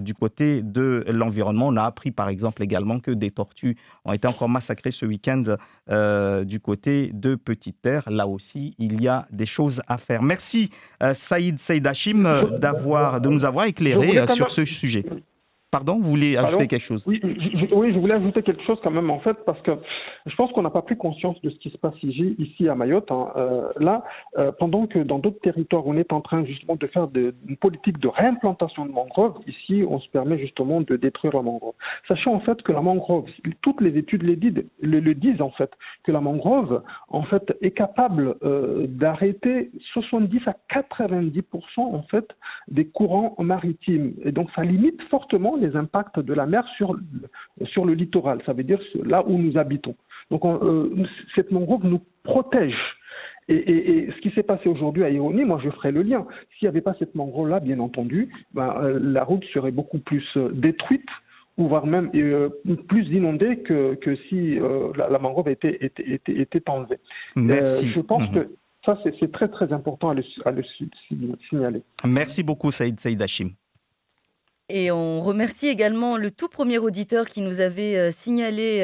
du côté de l'environnement. On a appris par exemple également que des tortues ont été encore massacrées ce week-end du côté de Petite Terre. Là aussi, il y a des choses à faire. Merci Saïd Hachim de nous avoir éclairé sur ce sujet. Pardon, vous voulez ajouter quelque chose? Oui, je voulais ajouter quelque chose quand même, en fait, parce que je pense qu'on n'a pas pris conscience de ce qui se passe ici à Mayotte. Pendant que dans d'autres territoires, on est en train justement de faire une politique de réimplantation de mangroves, ici, on se permet justement de détruire la mangrove. Sachant en fait que la mangrove, toutes les études le disent en fait, que la mangrove, en fait, est capable d'arrêter 70 à 90% en fait des courants maritimes. Et donc, ça limite fortement les impacts de la mer sur le littoral, ça veut dire là où nous habitons. Donc cette mangrove nous protège. Et ce qui s'est passé aujourd'hui à Ironi, moi je ferai le lien. S'il n'y avait pas cette mangrove-là, bien entendu, la route serait beaucoup plus détruite, ou voire même plus inondée que si la mangrove était enlevée. Merci. Je pense que ça c'est très très important à le signaler. Merci beaucoup Saïd Hachim. Et on remercie également le tout premier auditeur qui nous avait signalé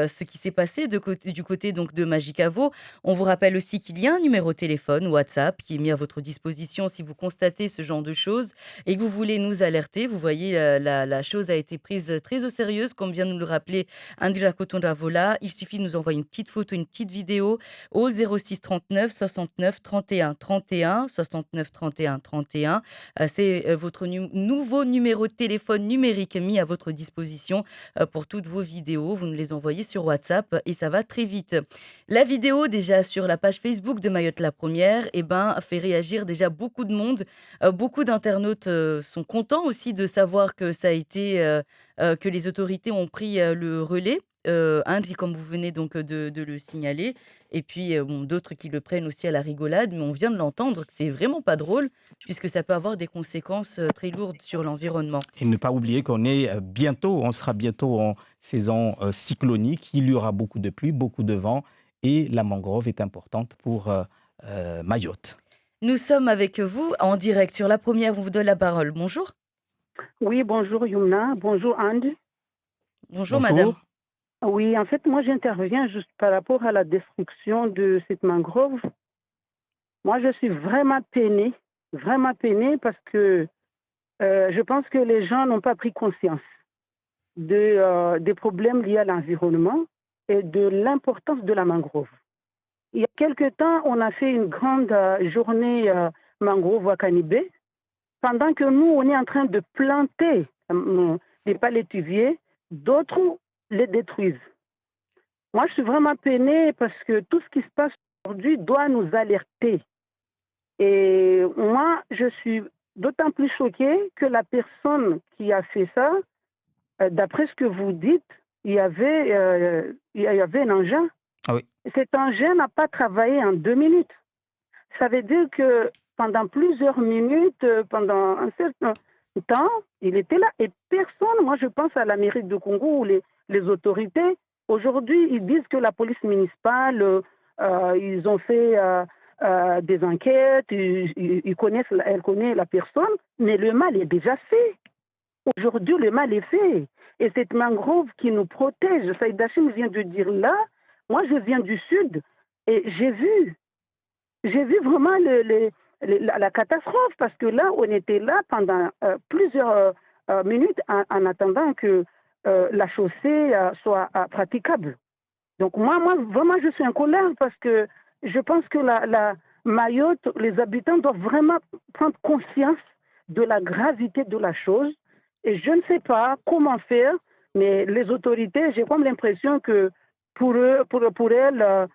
ce qui s'est passé du côté donc de Magicavo. On vous rappelle aussi qu'il y a un numéro de téléphone WhatsApp qui est mis à votre disposition si vous constatez ce genre de choses et que vous voulez nous alerter. Vous voyez, la chose a été prise très au sérieux, comme vient de nous le rappeler Indira Kotondravola. Il suffit de nous envoyer une petite photo, une petite vidéo au 06 39 69 31 31 69 31 31. C'est votre nouveau numéro de téléphone numérique mis à votre disposition pour toutes vos vidéos. Vous nous les envoyez sur WhatsApp et ça va très vite. La vidéo déjà sur la page Facebook de Mayotte la Première fait réagir déjà beaucoup de monde. Beaucoup d'internautes sont contents aussi de savoir que ça a été que les autorités ont pris le relais. Comme vous venez donc de le signaler, et puis d'autres qui le prennent aussi à la rigolade, mais on vient de l'entendre que c'est vraiment pas drôle, puisque ça peut avoir des conséquences très lourdes sur l'environnement. Et ne pas oublier qu'on sera bientôt en saison cyclonique, il y aura beaucoup de pluie, beaucoup de vent, et la mangrove est importante pour Mayotte. Nous sommes avec vous en direct sur La Première, on vous donne la parole. Bonjour. Oui, bonjour Yumna, bonjour Andy. Bonjour madame. Oui, en fait, moi, j'interviens juste par rapport à la destruction de cette mangrove. Moi, je suis vraiment peinée parce que je pense que les gens n'ont pas pris conscience des problèmes liés à l'environnement et de l'importance de la mangrove. Il y a quelque temps, on a fait une grande journée mangrove à Kanibé, pendant que nous, on est en train de planter des palétuviers, d'autres les détruisent. Moi, je suis vraiment peinée parce que tout ce qui se passe aujourd'hui doit nous alerter. Et moi, je suis d'autant plus choquée que la personne qui a fait ça, d'après ce que vous dites, il y avait un engin. Ah oui. Cet engin n'a pas travaillé en 2 minutes. Ça veut dire que pendant plusieurs minutes, pendant un certain temps, il était là. Et personne, moi je pense à la mairie de Congo ou les autorités, aujourd'hui, ils disent que la police municipale, ils ont fait des enquêtes, elle connaît la personne, mais le mal est déjà fait. Aujourd'hui, le mal est fait. Et cette mangrove qui nous protège, Saïd Hachim vient de dire là, moi je viens du sud et j'ai vu vraiment la catastrophe parce que là, on était là pendant plusieurs minutes en attendant que la chaussée soit praticable. Donc moi, vraiment, je suis en colère parce que je pense que la Mayotte, les habitants doivent vraiment prendre conscience de la gravité de la chose. Et je ne sais pas comment faire, mais les autorités, j'ai comme l'impression que pour elles,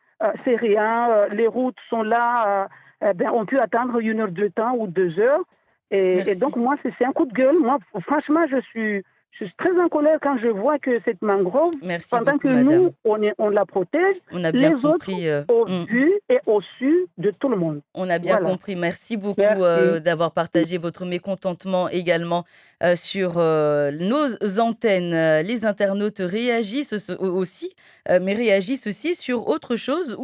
c'est rien, les routes sont là, on peut attendre 1 heure de temps ou 2 heures. Et donc, moi, c'est un coup de gueule. Moi, franchement, je suis très en colère quand je vois que cette mangrove, pendant que nous, on la protège, les autres au vu et au su de tout le monde. On a bien compris. Merci beaucoup d'avoir partagé votre mécontentement également sur nos antennes. Les internautes réagissent aussi, mais réagissent aussi sur autre chose.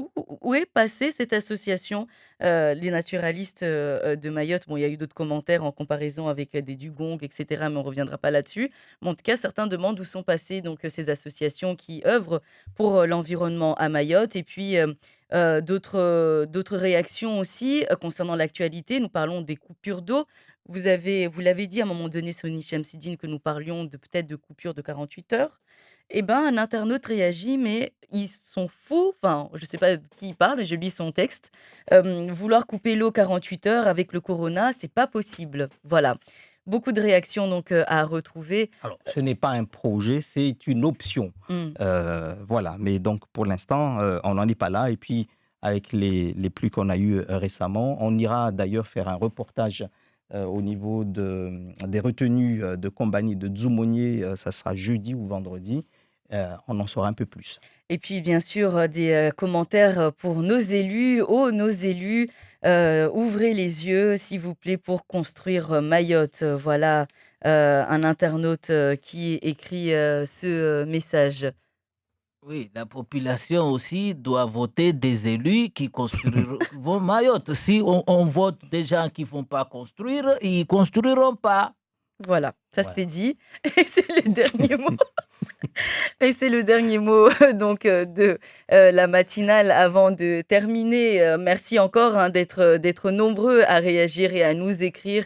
Où est passée cette association des naturalistes de Mayotte? Bon, il y a eu d'autres commentaires en comparaison avec des dugongs, etc., mais on ne reviendra pas là-dessus. Mais en tout cas, certains demandent où sont passées donc, ces associations qui œuvrent pour l'environnement à Mayotte. Et puis, d'autres réactions aussi concernant l'actualité. Nous parlons des coupures d'eau. Vous l'avez dit à un moment donné, Sony Chamsidine, que nous parlions peut-être de coupures de 48 heures. Eh bien, un internaute réagit, mais ils sont fous. Enfin, je ne sais pas de qui il parle, je lis son texte. Vouloir couper l'eau 48 heures avec le corona, c'est pas possible. Voilà. Beaucoup de réactions donc à retrouver. Alors, ce n'est pas un projet, c'est une option. Voilà. Mais donc, pour l'instant, on n'en est pas là. Et puis, avec les pluies qu'on a eues récemment, on ira d'ailleurs faire un reportage au niveau des retenues de Kombani de Dzoumonier. Ça sera jeudi ou vendredi. On en saura un peu plus. Et puis, bien sûr, des commentaires pour nos élus. Oh, nos élus, ouvrez les yeux, s'il vous plaît, pour construire Mayotte. Voilà un internaute qui écrit ce message. Oui, la population aussi doit voter des élus qui construiront Mayotte. Si on vote des gens qui ne vont pas construire, ils ne construiront pas. Voilà, ça c'était dit. Et c'est le dernier mot. Et c'est le dernier mot donc, de la matinale avant de terminer. Merci encore d'être nombreux à réagir et à nous écrire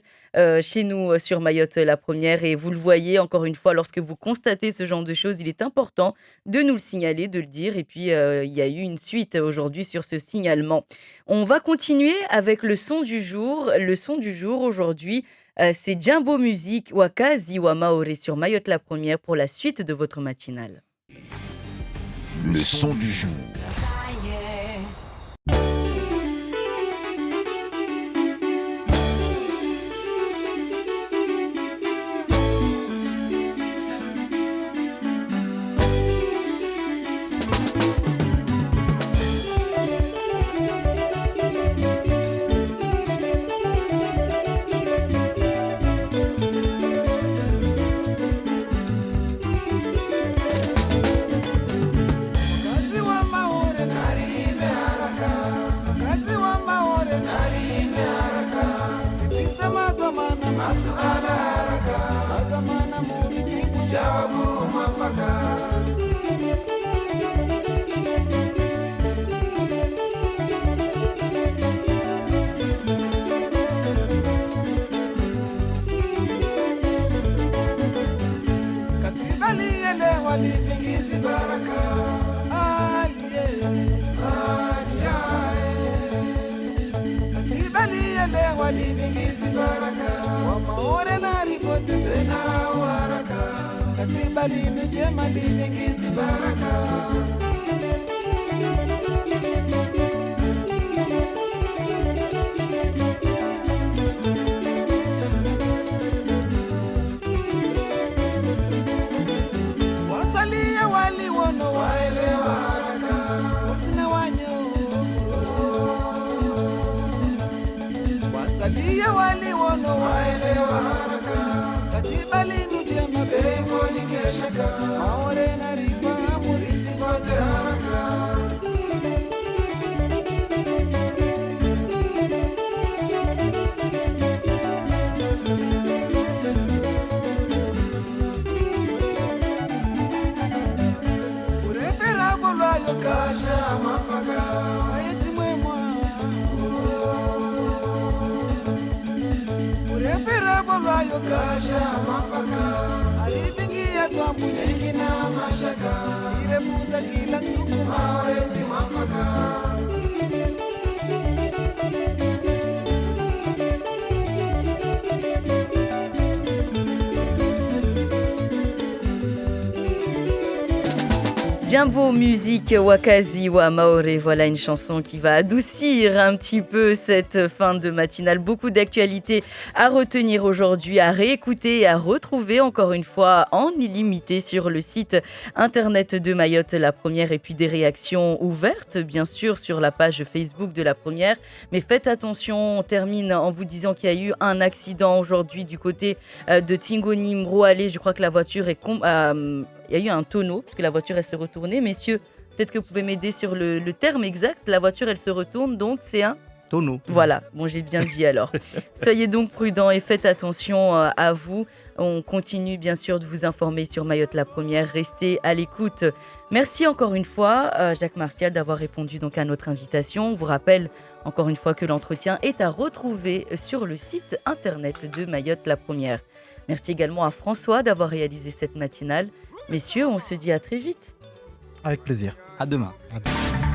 chez nous sur Mayotte la première. Et vous le voyez, encore une fois, lorsque vous constatez ce genre de choses, il est important de nous le signaler, de le dire. Et puis, il y a eu une suite aujourd'hui sur ce signalement. On va continuer avec le son du jour. Le son du jour aujourd'hui, c'est Jumbo Music, Wakazi wa Maoré sur Mayotte la première pour la suite de votre matinale. Le son du jour. Jumbo Musique Wakazi wa Maore, voilà une chanson qui va adoucir un petit peu cette fin de matinale. Beaucoup d'actualités à retenir aujourd'hui, à réécouter et à retrouver encore une fois en illimité sur le site internet de Mayotte La Première, et puis des réactions ouvertes bien sûr sur la page Facebook de La Première. Mais faites attention, on termine en vous disant qu'il y a eu un accident aujourd'hui du côté de Tingoni Mroalé. Je crois que la voiture est... il y a eu un tonneau, parce que la voiture, elle s'est retournée. Messieurs, peut-être que vous pouvez m'aider sur le terme exact. La voiture, elle se retourne, donc c'est un tonneau. Voilà, bon, j'ai bien dit alors. Soyez donc prudents et faites attention à vous. On continue bien sûr de vous informer sur Mayotte La Première. Restez à l'écoute. Merci encore une fois, Jacques Martial, d'avoir répondu donc à notre invitation. On vous rappelle encore une fois que l'entretien est à retrouver sur le site internet de Mayotte La Première. Merci également à François d'avoir réalisé cette matinale. Messieurs, on se dit à très vite. Avec plaisir. À demain. À demain.